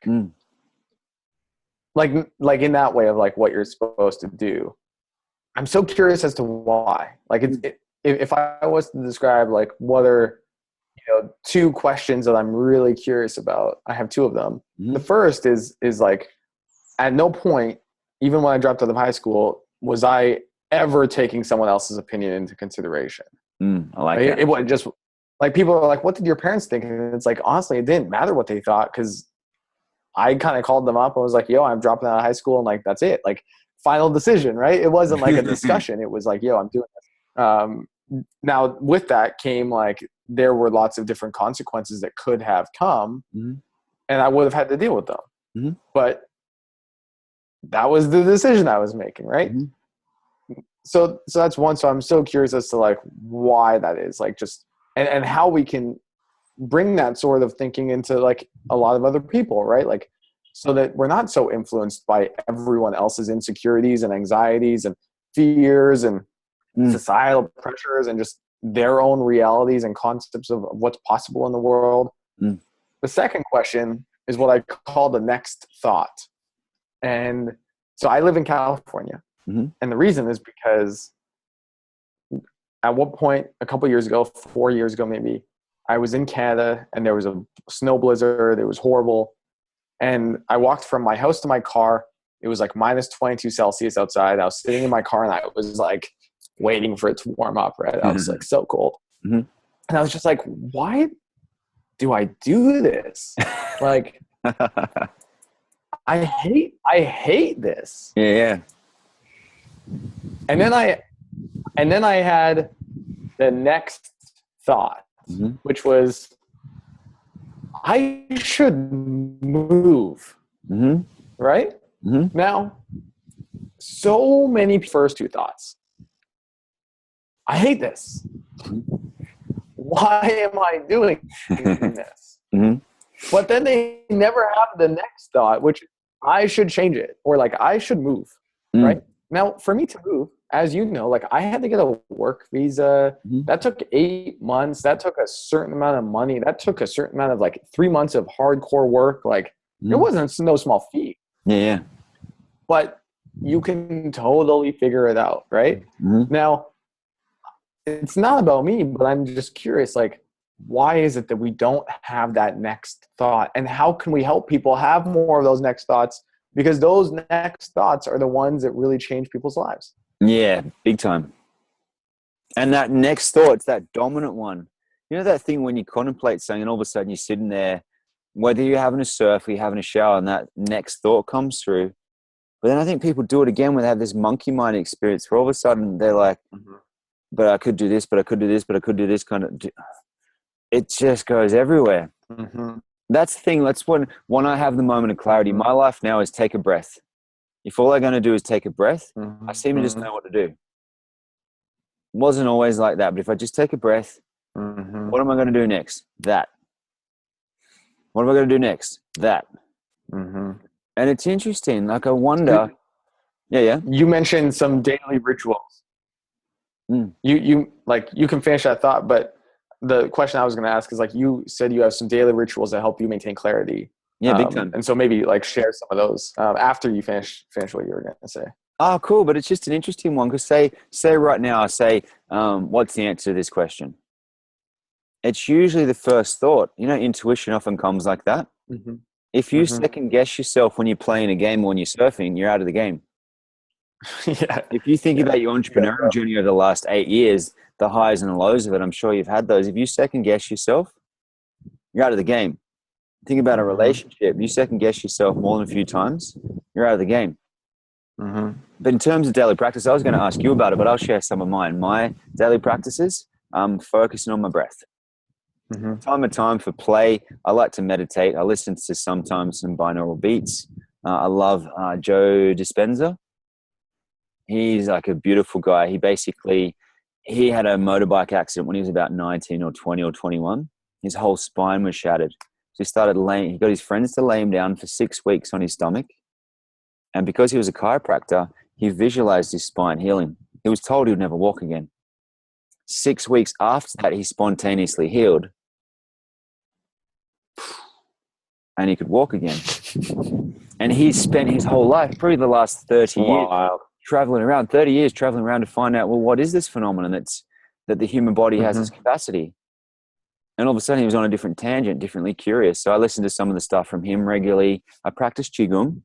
in that way of like what you're supposed to do. I'm so curious as to why. Like if I was to describe like what are, two questions that I'm really curious about, I have two of them. Mm-hmm. The first is like, at no point, even when I dropped out of high school, was I ever taking someone else's opinion into consideration. I like that. It was just like, people are like, what did your parents think? And it's like, honestly, it didn't matter what they thought, because I kind of called them up and was like, yo, I'm dropping out of high school. And like, that's it. Like, final decision, right? It wasn't like a discussion. It was like, yo, I'm doing this. Now with that came like, there were lots of different consequences that could have come, and I would have had to deal with them. Mm-hmm. But that was the decision I was making, right? Mm-hmm. So that's one. So I'm so curious as to like why that is, like, just and how we can bring that sort of thinking into like a lot of other people, right? Like, so that we're not so influenced by everyone else's insecurities and anxieties and fears and societal pressures and just their own realities and concepts of what's possible in the world. The second question is what I call the next thought. And so I live in California. And the reason is because at one point, a couple years ago, 4 years ago maybe, I was in Canada and there was a snow blizzard. It was horrible. And I walked from my house to my car. It was like minus 22 Celsius outside. I was sitting in my car and I was like waiting for it to warm up, right? I was like so cold. And I was just like, why do I do this? Like, I hate this. Yeah. And then I had the next thought, which was, I should move. Right? Now, so many first two thoughts. I hate this. Why am I doing this? But then they never have the next thought, which I should change it, or like I should move. Right? Now, for me to move, as you know, like I had to get a work visa. That took 8 months. That took a certain amount of money. That took a certain amount of like 3 months of hardcore work. Like it wasn't no small feat. Yeah. But you can totally figure it out, right? Now, it's not about me, but I'm just curious, like, why is it that we don't have that next thought? And how can we help people have more of those next thoughts? Because those next thoughts are the ones that really change people's lives. Yeah, big time. And that next thought, it's that dominant one. You know that thing when you contemplate something and all of a sudden you're sitting there, whether you're having a surf or you're having a shower, and that next thought comes through. But then I think people do it again when they have this monkey mind experience where all of a sudden they're like, but I could do this, but I could do this, but I could do this kind of. It just goes everywhere. That's the thing. That's when I have the moment of clarity. My life now is take a breath. If all I'm going to do is take a breath, I seem to just know what to do. It wasn't always like that, but if I just take a breath, what am I going to do next? That. What am I going to do next? That. And it's interesting. Like I wonder. Yeah. You mentioned some daily rituals. You like, you can finish that thought, but the question I was going to ask is, like, you said you have some daily rituals that help you maintain clarity. Yeah, big time. And so maybe like share some of those after you finish what you were going to say. Oh, cool. But it's just an interesting one, because say right now, I say, what's the answer to this question? It's usually the first thought. You know, intuition often comes like that. If you second guess yourself when you're playing a game or when you're surfing, you're out of the game. If you think about your entrepreneurial journey over the last 8 years, the highs and the lows of it, I'm sure you've had those. If you second guess yourself, you're out of the game. Think about a relationship. You second guess yourself more than a few times, you're out of the game. But in terms of daily practice, I was going to ask you about it, but I'll share some of mine. My daily practices, focusing on my breath. Time and time for play. I like to meditate. I listen to sometimes some binaural beats. I love Joe Dispenza. He's like a beautiful guy. He had a motorbike accident when he was about 19 or 20 or 21. His whole spine was shattered. So he got his friends to lay him down for 6 weeks on his stomach. And because he was a chiropractor, he visualized his spine healing. He was told he would never walk again. 6 weeks after that, he spontaneously healed. And he could walk again. And he spent his whole life, probably the last 30 years, traveling around to find out, well, what is this phenomenon that the human body has this capacity? And all of a sudden he was on a different tangent, differently curious. So I listened to some of the stuff from him regularly. I practice Qigong.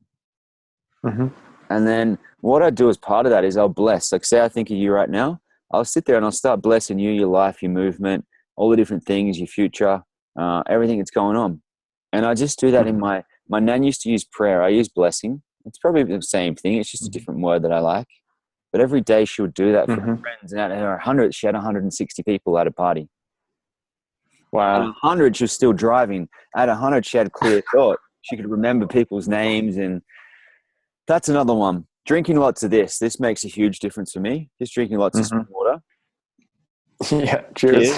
And then what I do as part of that is I'll bless. Like say I think of you right now, I'll sit there and I'll start blessing you, your life, your movement, all the different things, your future, everything that's going on. And I just do that in my nan used to use prayer. I use blessing. It's probably the same thing. It's just a different word that I like. But every day she would do that for her friends. And out of her 100, she had 160 people at a party. Wow. At 100, she was still driving. At 100, she had clear thought. She could remember people's names. And that's another one. Drinking lots of this. This makes a huge difference for me. Just drinking lots of spring water. Yeah. Cheers.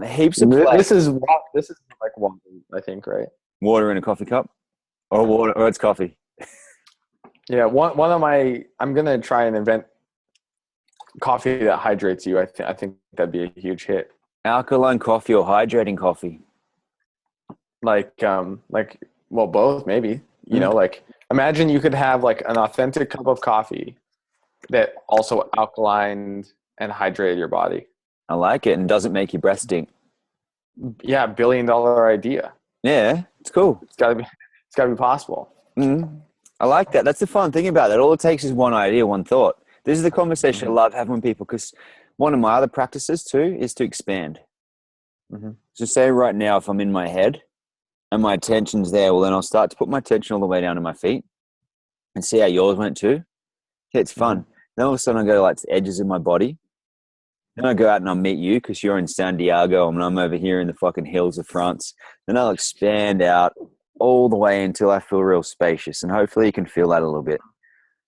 Heaps of play. This is like water, I think, right? Water in a coffee cup, or water, or it's coffee. Yeah. One of my, I'm gonna try and invent coffee that hydrates you. I think that'd be a huge hit. Alkaline coffee or hydrating coffee? Like well, both maybe. You know, like imagine you could have like an authentic cup of coffee that also alkalined and hydrated your body. I like it, and doesn't make your breath stink. Yeah, $1 billion idea. Yeah, it's cool. It's gotta be possible. I like that. That's the fun thing about it. All it takes is one idea, one thought. This is the conversation I love having with people, because one of my other practices too is to expand. So say right now, if I'm in my head and my attention's there, well, then I'll start to put my attention all the way down to my feet and see how yours went too. Yeah, it's fun. Then all of a sudden I go like to the edges of my body. Then I go out and I'll meet you because you're in San Diego and I'm over here in the fucking hills of France. Then I'll expand out all the way until I feel real spacious. And hopefully you can feel that a little bit.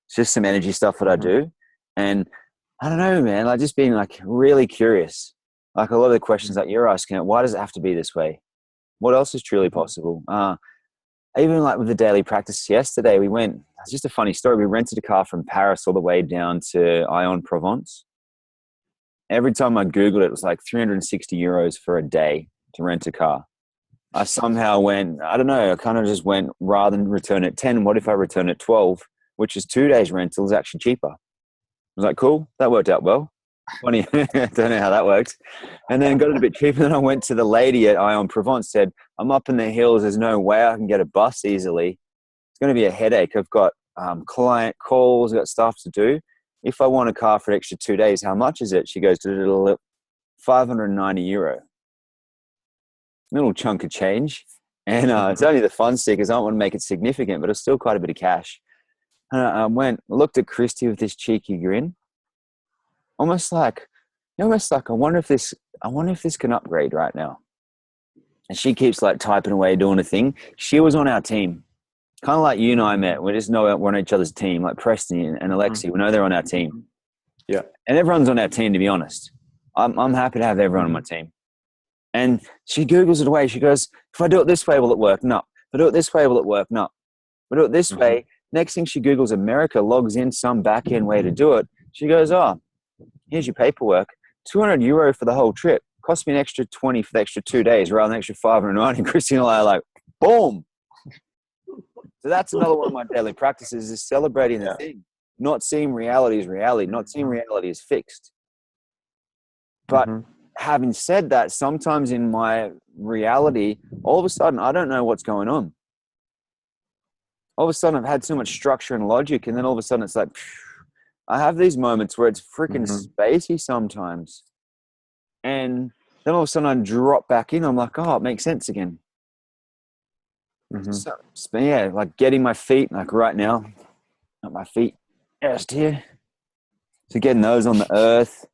It's just some energy stuff that I do. And I don't know, man, like just being like really curious. Like a lot of the questions that you're asking, why does it have to be this way? What else is truly possible? Even like with the daily practice yesterday, it's just a funny story. We rented a car from Paris all the way down to Aix-en-Provence. Every time I Googled it, it was like 360 euros for a day to rent a car. I somehow went, I don't know, I kind of just went, rather than return at 10, what if I return at 12, which is 2 days rental is actually cheaper. I was like, cool, that worked out well. Funny, I don't know how that worked. And then got it a bit cheaper. Then I went to the lady at Aix-en-Provence, said, I'm up in the hills, there's no way I can get a bus easily. It's going to be a headache. I've got client calls, I've got stuff to do. If I want a car for an extra 2 days, how much is it? She goes, 590 euro. Little chunk of change. And it's only the fun stickers. I don't want to make it significant, but it's still quite a bit of cash. And I looked at Christy with this cheeky grin. Almost like, I wonder if this can upgrade right now. And she keeps like typing away, doing a thing. She was on our team. Kind of like you and I met. We just know we're on each other's team, like Preston and Alexi. We know they're on our team. Yeah. And everyone's on our team, to be honest. I'm happy to have everyone on my team. And she Googles it away. She goes, if I do it this way, will it work? No. If I do it this way, will it work? No. If I do it this way, next thing she Googles America, logs in some back-end way to do it. She goes, oh, here's your paperwork. 200 euro for the whole trip. Cost me an extra 20 for the extra 2 days rather than extra 590. And Christine and I are like, boom. So that's another one of my daily practices is celebrating the thing. Not seeing reality as reality. Not seeing reality as fixed. But having said that, sometimes in my reality, all of a sudden, I don't know what's going on. All of a sudden, I've had so much structure and logic, and then all of a sudden, it's like, I have these moments where it's freaking spacey sometimes. And then all of a sudden, I drop back in. I'm like, oh, it makes sense again. So, yeah, like getting my feet, like right now, not my feet, just here. So getting those on the earth.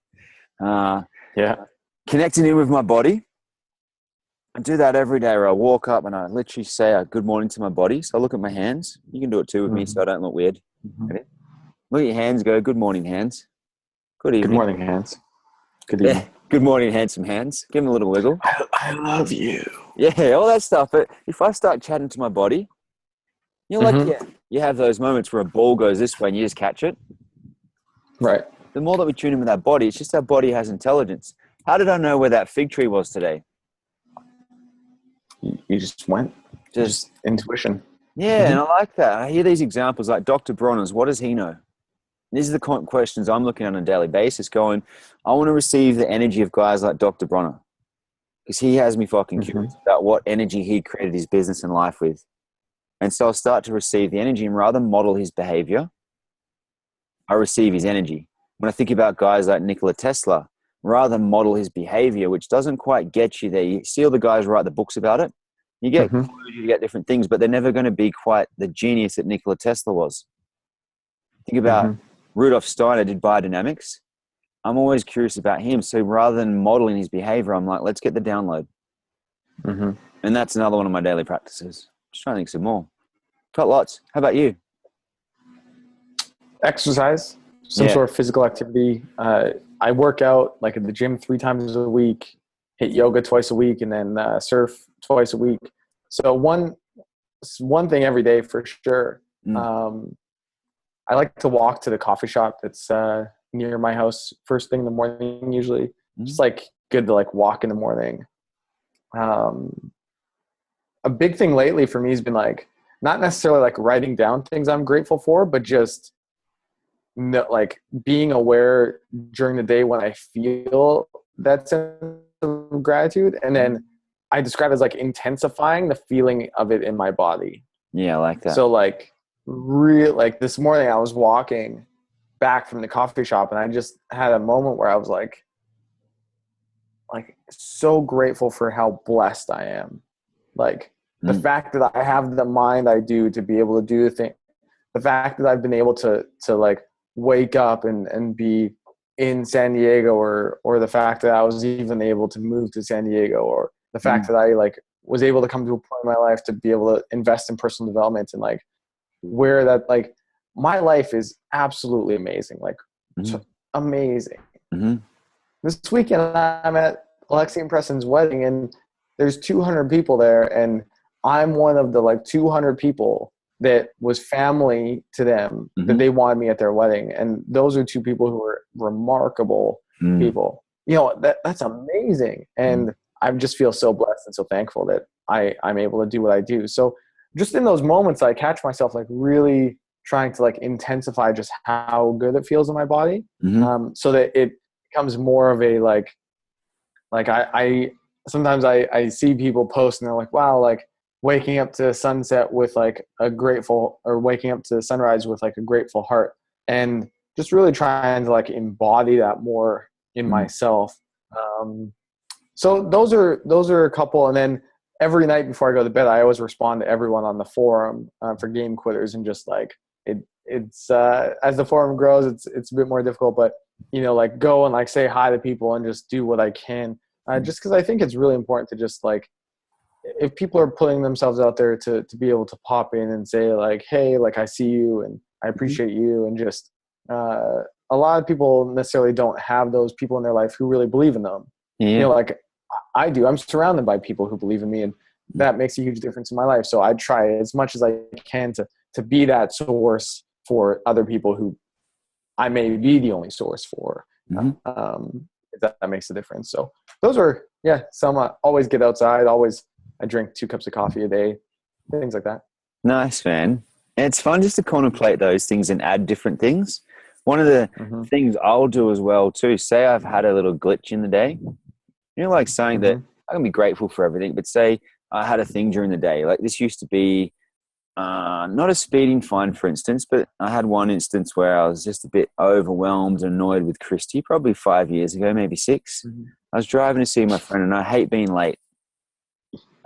Connecting in with my body. I do that every day where I walk up and I literally say a good morning to my body. So I look at my hands. You can do it too with me so I don't look weird. Mm-hmm. Ready? Look at your hands, go, good morning, hands. Good Good evening. morning, hands. Good Yeah. evening. Good morning, handsome hands. Give them a little wiggle. I love you. Yeah, all that stuff. But if I start chatting to my body, Mm-hmm. you have those moments where a ball goes this way and you just catch it. Right. The more that we tune in with our body, it's just our body has intelligence. How did I know where that fig tree was today? You just went. Just, Just intuition. yeah, and Mm-hmm. I like that. I hear these examples like Dr. Bronner's. What does he know? These are the questions I'm looking at on a daily basis going, I want to receive the energy of guys like Dr. Bronner because he has me fucking Mm-hmm. curious about what energy he created his business and life with. And so I'll start to receive the energy and rather than model his behavior, I receive his energy. When I think about guys like Nikola Tesla, rather than model his behavior, which doesn't quite get you there, you see all the guys write the books about it. You get Mm-hmm. clues, you get different things, but they're never going to be quite the genius that Nikola Tesla was. Think about Mm-hmm. Rudolf Steiner did biodynamics. I'm always curious about him. So rather than modeling his behavior, I'm like, let's get the download. Mm-hmm. And that's another one of my daily practices. Just trying to think some more. Got lots. How about you? Exercise, some Yeah. sort of physical activity. I work out like at the gym 3 times a week, hit yoga twice a week, and then surf twice a week. So one thing every day for sure. Mm. I like to walk to the coffee shop that's near my house first thing in the morning, usually. Just like good to like walk in the morning. A big thing lately for me has been like not necessarily like writing down things I'm grateful for, but just like being aware during the day when I feel that sense of gratitude, and then I describe it as like intensifying the feeling of it in my body. Yeah, I like that. So like like this morning I was walking back from the coffee shop and I just had a moment where I was like so grateful for how blessed I am. Like the fact that I have the mind I do to be able to do the thing, the fact that I've been able to like wake up and be in San Diego, or the fact that I was even able to move to San Diego, or the fact that I like was able to come to a point in my life to be able to invest in personal development, and like where that like my life is absolutely amazing, like amazing. This weekend I'm at Lexi and Preston's wedding and there's 200 people there, and I'm one of the like 200 people that was family to them, that they wanted me at their wedding. And those are two people who are remarkable people. You know, that's amazing. And I just feel so blessed and so thankful that I'm able to do what I do. So just in those moments, I catch myself like really trying to like intensify just how good it feels in my body, so that it becomes more of a like I sometimes I see people post and they're like, wow, like waking up to sunset with like a grateful, or waking up to sunrise with like a grateful heart, and just really trying to like embody that more in myself. So those are a couple. And then every night before I go to bed, I always respond to everyone on the forum for game quitters, and just like it's as the forum grows, it's a bit more difficult, but you know, like go and like say hi to people and just do what I can, just because I think it's really important to just like, if people are putting themselves out there to be able to pop in and say like, hey, like I see you and I appreciate you, and just a lot of people necessarily don't have those people in their life who really believe in them. You know, like I do. I'm surrounded by people who believe in me, and that makes a huge difference in my life. So I try as much as I can to be that source for other people who I may be the only source for. If that makes a difference. So those are, some always get outside. Always, I drink 2 cups of coffee a day, things like that. Nice, man. And it's fun just to contemplate those things and add different things. One of the things I'll do as well too, say I've had a little glitch in the day, you know, like saying that I can be grateful for everything, but say I had a thing during the day. Like this used to be not a speeding fine, for instance, but I had one instance where I was just a bit overwhelmed and annoyed with Christy, probably 5 years ago, maybe 6. I was driving to see my friend and I hate being late.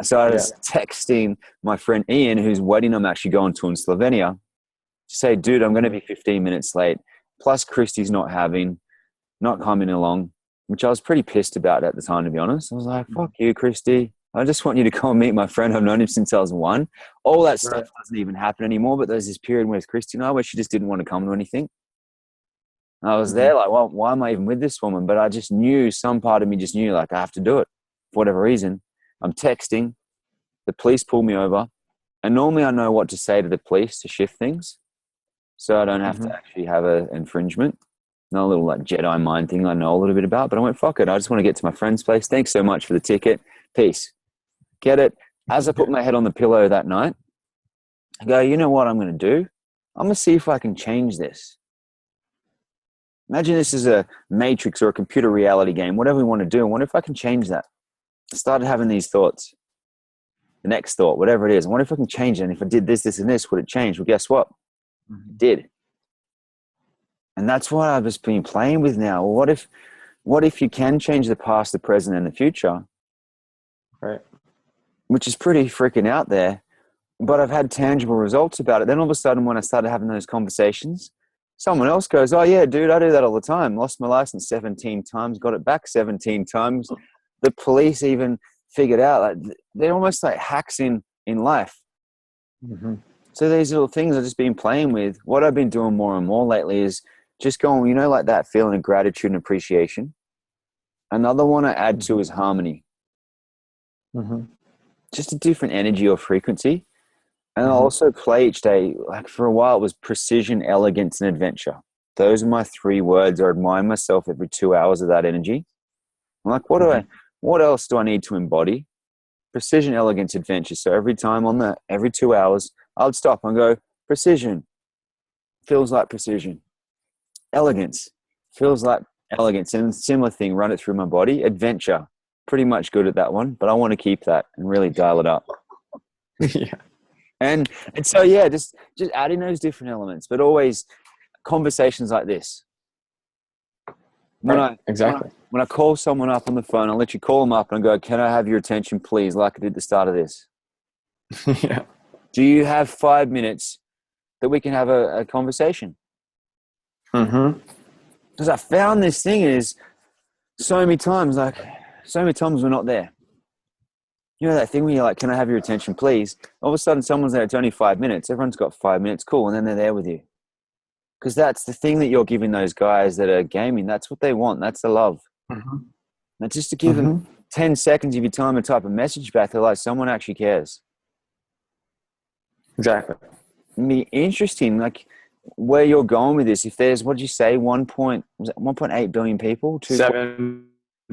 So I was texting my friend Ian, whose wedding I'm actually going to in Slovenia, to say, dude, I'm going to be 15 minutes late. Plus Christy's not coming along, which I was pretty pissed about at the time, to be honest. I was like, fuck you, Christy. I just want you to come and meet my friend. I've known him since I was 1. All that Right. stuff doesn't even happen anymore. But there's this period with Christy and I where she just didn't want to come to anything. And I was Mm-hmm. there like, well, why am I even with this woman? But I just knew, some part of me just knew, like, I have to do it for whatever reason. I'm texting. The police pull me over. And normally I know what to say to the police to shift things, so I don't have Mm-hmm. to actually have an infringement. Not a little like Jedi mind thing I know a little bit about, but I went, fuck it. I just want to get to my friend's place. Thanks so much for the ticket. Peace. Get it. As I put my head on the pillow that night, I go, you know what I'm going to do? I'm going to see if I can change this. Imagine this is a Matrix or a computer reality game, whatever we want to do. I wonder if I can change that. I started having these thoughts. The next thought, whatever it is, I wonder if I can change it. And if I did this, this, and this, would it change? Well, guess what? It did. And that's what I've just been playing with now. Well, what if you can change the past, the present, and the future? Right. Which is pretty freaking out there. But I've had tangible results about it. Then all of a sudden, when I started having those conversations, someone else goes, oh, yeah, dude, I do that all the time. Lost my license 17 times, got it back 17 times. The police even figured out, like, they're almost like hacks in life. Mm-hmm. So these little things I've just been playing with. What I've been doing more and more lately is just going, you know, like that feeling of gratitude and appreciation. Another one I add to is harmony. Mm-hmm. Just a different energy or frequency. And I'll Mm-hmm. also play each day, like for a while, it was precision, elegance, and adventure. Those are my 3 words. I remind myself every 2 hours of that energy. I'm like, what else do I need to embody? Precision, elegance, adventure. So every time on that, every 2 hours, I would stop and go, precision, feels like precision. Elegance, feels like elegance. And similar thing, run it through my body. Adventure, pretty much good at that one, but I want to keep that and really dial it up. Yeah. And so, yeah, just adding those different elements, but always conversations like this. Right. Exactly. When I call someone up on the phone, I'll let you call them up and go, can I have your attention, please, like I did at the start of this? Yeah. Do you have 5 minutes that we can have a conversation? Mm-hmm. Because I found this thing is so many times we're not there. You know that thing where you're like, can I have your attention, please? All of a sudden, someone's there, it's only 5 minutes. Everyone's got 5 minutes, cool, and then they're there with you. Because that's the thing that you're giving those guys that are gaming. That's what they want. That's the love. Mm-hmm. And just to give them Mm-hmm. 10 seconds of your time and type a message back, they're like, someone actually cares. Exactly. It'd be interesting, like where you're going with this. If there's, what did you say, 1.8 billion people? 7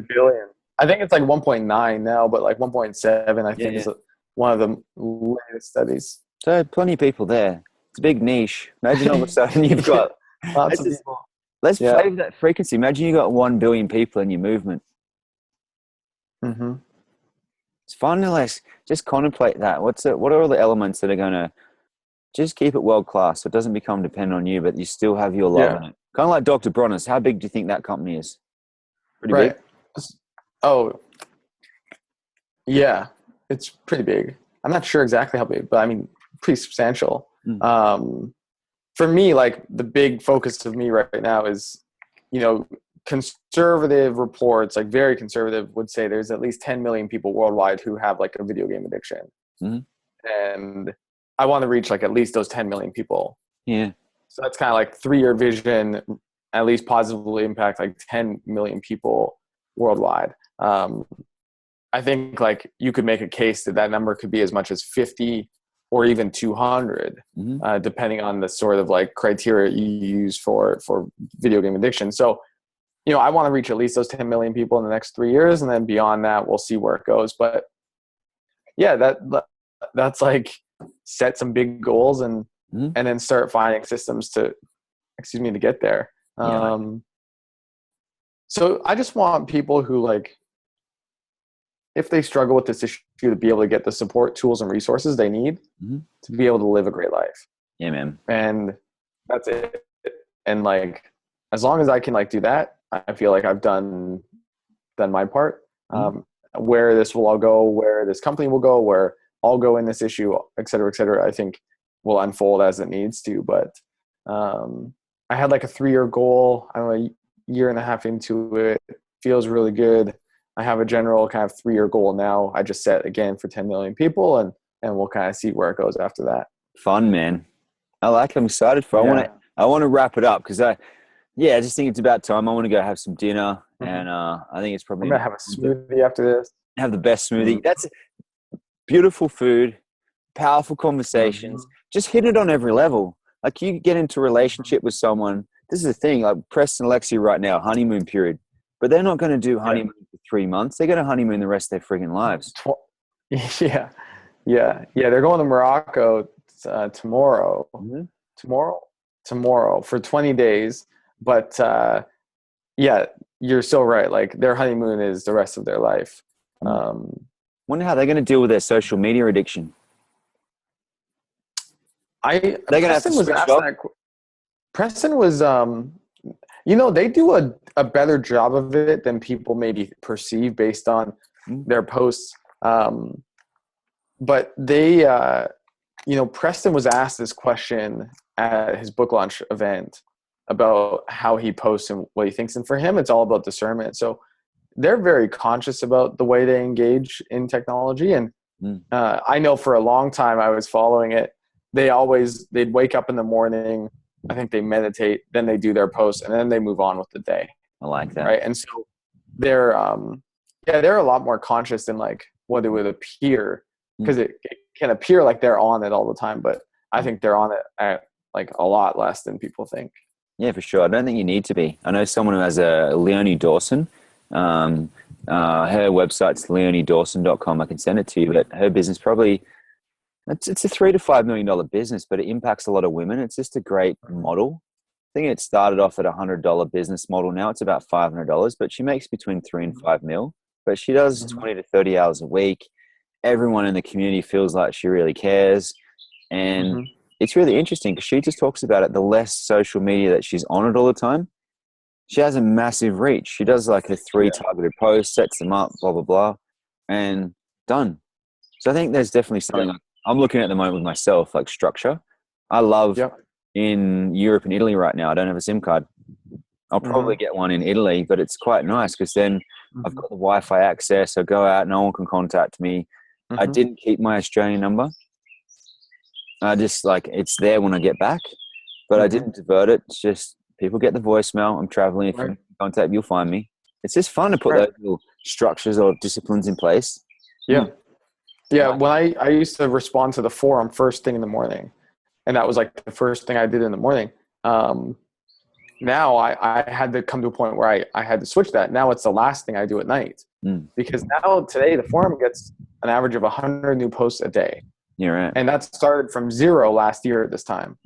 billion. I think it's like 1.9 now, but like 1.7, I think, Yeah. is one of the latest studies. So plenty of people there. It's a big niche. Imagine all of a sudden you've got, Lots of people. let's Yeah. play with that frequency. Imagine you got 1 billion people in your movement. Mm-hmm. It's fun to like just contemplate that. What are all the elements that are going to just keep it world class so it doesn't become dependent on you, but you still have your love Yeah. in it? Kind of like Dr. Bronner's. How big do you think that company is? Pretty Right. big? Oh, yeah. It's pretty big. I'm not sure exactly how big, but I mean, pretty substantial. Mm. For me, like the big focus of me right now is, conservative reports, like very conservative, would say there's at least 10 million people worldwide who have like a video game addiction. Mhm. And I want to reach like at least those 10 million people. Yeah. So that's kind of like 3-year vision, at least positively impact like 10 million people worldwide. I think like you could make a case that number could be as much as 50 or even 200, Mm-hmm. depending on the sort of like criteria you use for video game addiction. So, I want to reach at least those 10 million people in the next 3 years. And then beyond that, we'll see where it goes. But yeah, that's like set some big goals and then start finding systems to get there. Yeah. So I just want people who like, if they struggle with this issue, to be able to get the support, tools, and resources they need to be able to live a great life. Yeah, man. And that's it. And like, as long as I can like do that, I feel like I've done my part. Where this will all go, where this company will go, where I'll go in this issue, et cetera, I think will unfold as it needs to. But I had like a 3-year goal. I'm a year and a half into it. Feels really good. I have a general kind of 3-year goal now. I just set again for 10 million people, and we'll kind of see where it goes after that. Fun, man. I like it. I'm excited for. Yeah. I want to wrap it up because I just think it's about time. I want to go have some dinner, and I think it's I'm probably gonna have a smoothie after this. have the best smoothie. That's beautiful food, powerful conversations. Mm-hmm. Just hit it on every level. Like you get into a relationship with someone. This is the thing. Like Preston and Lexi right now, honeymoon period, but they're not going to do honeymoon for 3 months. They're going to honeymoon the rest of their friggin' lives. Yeah. They're going to Morocco tomorrow. Mm-hmm. Tomorrow for 20 days. But yeah, you're so right. Like their honeymoon is the rest of their life. Wonder how they're going to deal with their social media addiction. They're going to have to switch off. Preston was, they do a better job of it than people maybe perceive based on their posts. But they, Preston was asked this question at his book launch event about how he posts and what he thinks. And for him, it's all about discernment. So they're very conscious about the way they engage in technology. And I know for a long time I was following it. They'd wake up in the morning. I think they meditate, then they do their posts, and then they move on with the day. I like that. Right. And so they're a lot more conscious than like what it would appear, because it can appear like they're on it all the time, but I think they're on it at like a lot less than people think. Yeah, for sure. I don't think you need to be. I know someone who has a Leonie Dawson. Her website's leoniedawson.com. I can send it to you, but her business probably it's a $3 to $5 million business, but it impacts a lot of women. It's just a great model. I think it started off at $100 business model. Now it's about $500, but she makes between 3 and 5 mil. But she does 20 to 30 hours a week. Everyone in the community feels like she really cares, and it's really interesting because she just talks about it. The less social media that she's on it all the time, she has a massive reach. She does like her 3 targeted posts, sets them up, blah, blah, blah, and done. So I think there's definitely something like, I'm looking at the moment with myself, like structure. I love in Europe and Italy right now. I don't have a SIM card. I'll probably get one in Italy, but it's quite nice because then I've got the Wi-Fi access. I go out, no one can contact me. I didn't keep my Australian number. I just it's there when I get back, but I didn't divert it. It's just people get the voicemail. I'm traveling. If you contact, you'll find me. It's just fun to put those little structures or disciplines in place. Yeah. Yeah. When I used to respond to the forum first thing in the morning, and that was like the first thing I did in the morning. Now I had to come to a point where I had to switch that. Now it's the last thing I do at night, because today the forum gets an average of 100 new posts a day. You're right. And that started from 0 last year at this time.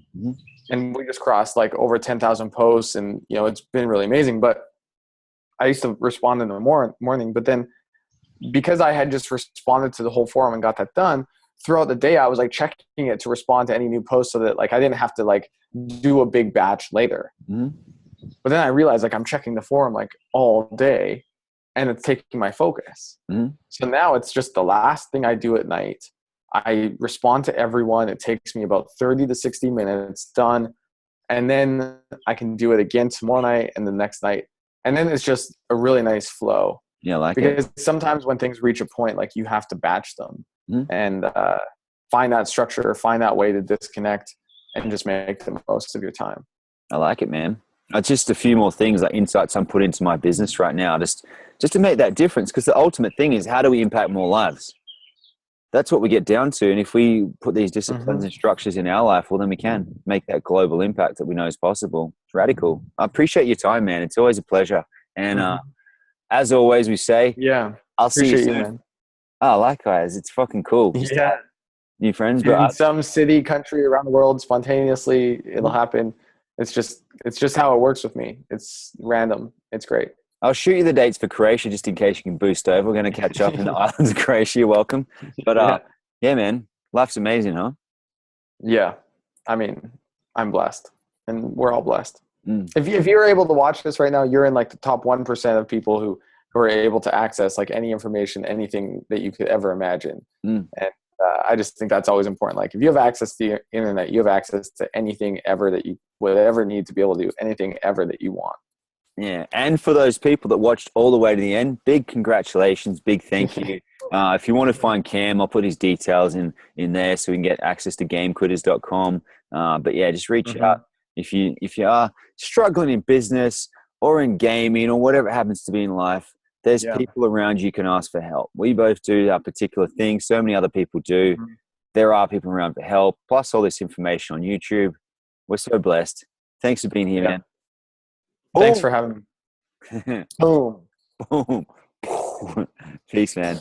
And we just crossed like over 10,000 posts, and it's been really amazing. But I used to respond in the morning, but then because I had just responded to the whole forum and got that done, throughout the day I was like checking it to respond to any new posts so that like I didn't have to like do a big batch later. But then I realized like I'm checking the forum like all day, and it's taking my focus. So now it's just the last thing I do at night. I respond to everyone. It takes me about 30 to 60 minutes, done. And then I can do it again tomorrow night and the next night. And then it's just a really nice flow. Yeah, like because sometimes when things reach a point, like you have to batch them and find that structure, find that way to disconnect and just make the most of your time. I like it, man. Just a few more things, like insights I'm putting into my business right now, just to make that difference. Because the ultimate thing is, how do we impact more lives? That's what we get down to. And if we put these disciplines and structures in our life, well, then we can make that global impact that we know is possible. It's radical. I appreciate your time, man. It's always a pleasure. And as always, we say, I'll see you soon. Man. Oh, likewise. It's fucking cool. Just new friends. But in some city, country around the world, spontaneously, it'll happen. It's just how it works with me. It's random. It's great. I'll shoot you the dates for Croatia just in case you can boost over. We're going to catch up in the islands of Croatia. You're welcome. But yeah, man, life's amazing, huh? Yeah. I mean, I'm blessed, and we're all blessed. If you're able to watch this right now, you're in like the top 1% of people who are able to access like any information, anything that you could ever imagine. And I just think that's always important. Like if you have access to the internet, you have access to anything ever that you would ever need to be able to do anything ever that you want. Yeah, and for those people that watched all the way to the end, big congratulations, big thank you. If you want to find Cam, I'll put his details in there so we can get access to gamequitters.com. But yeah, just reach Hmm. out if you are struggling in business or in gaming or whatever it happens to be in life. There's Yeah. people around you can ask for help. We both do our particular thing. So many other people do. Mhm. There are people around for help. Plus all this information on YouTube. We're so blessed. Thanks for being here, Yeah. man. Thanks Boom. for having me. Boom. Boom. Peace, man.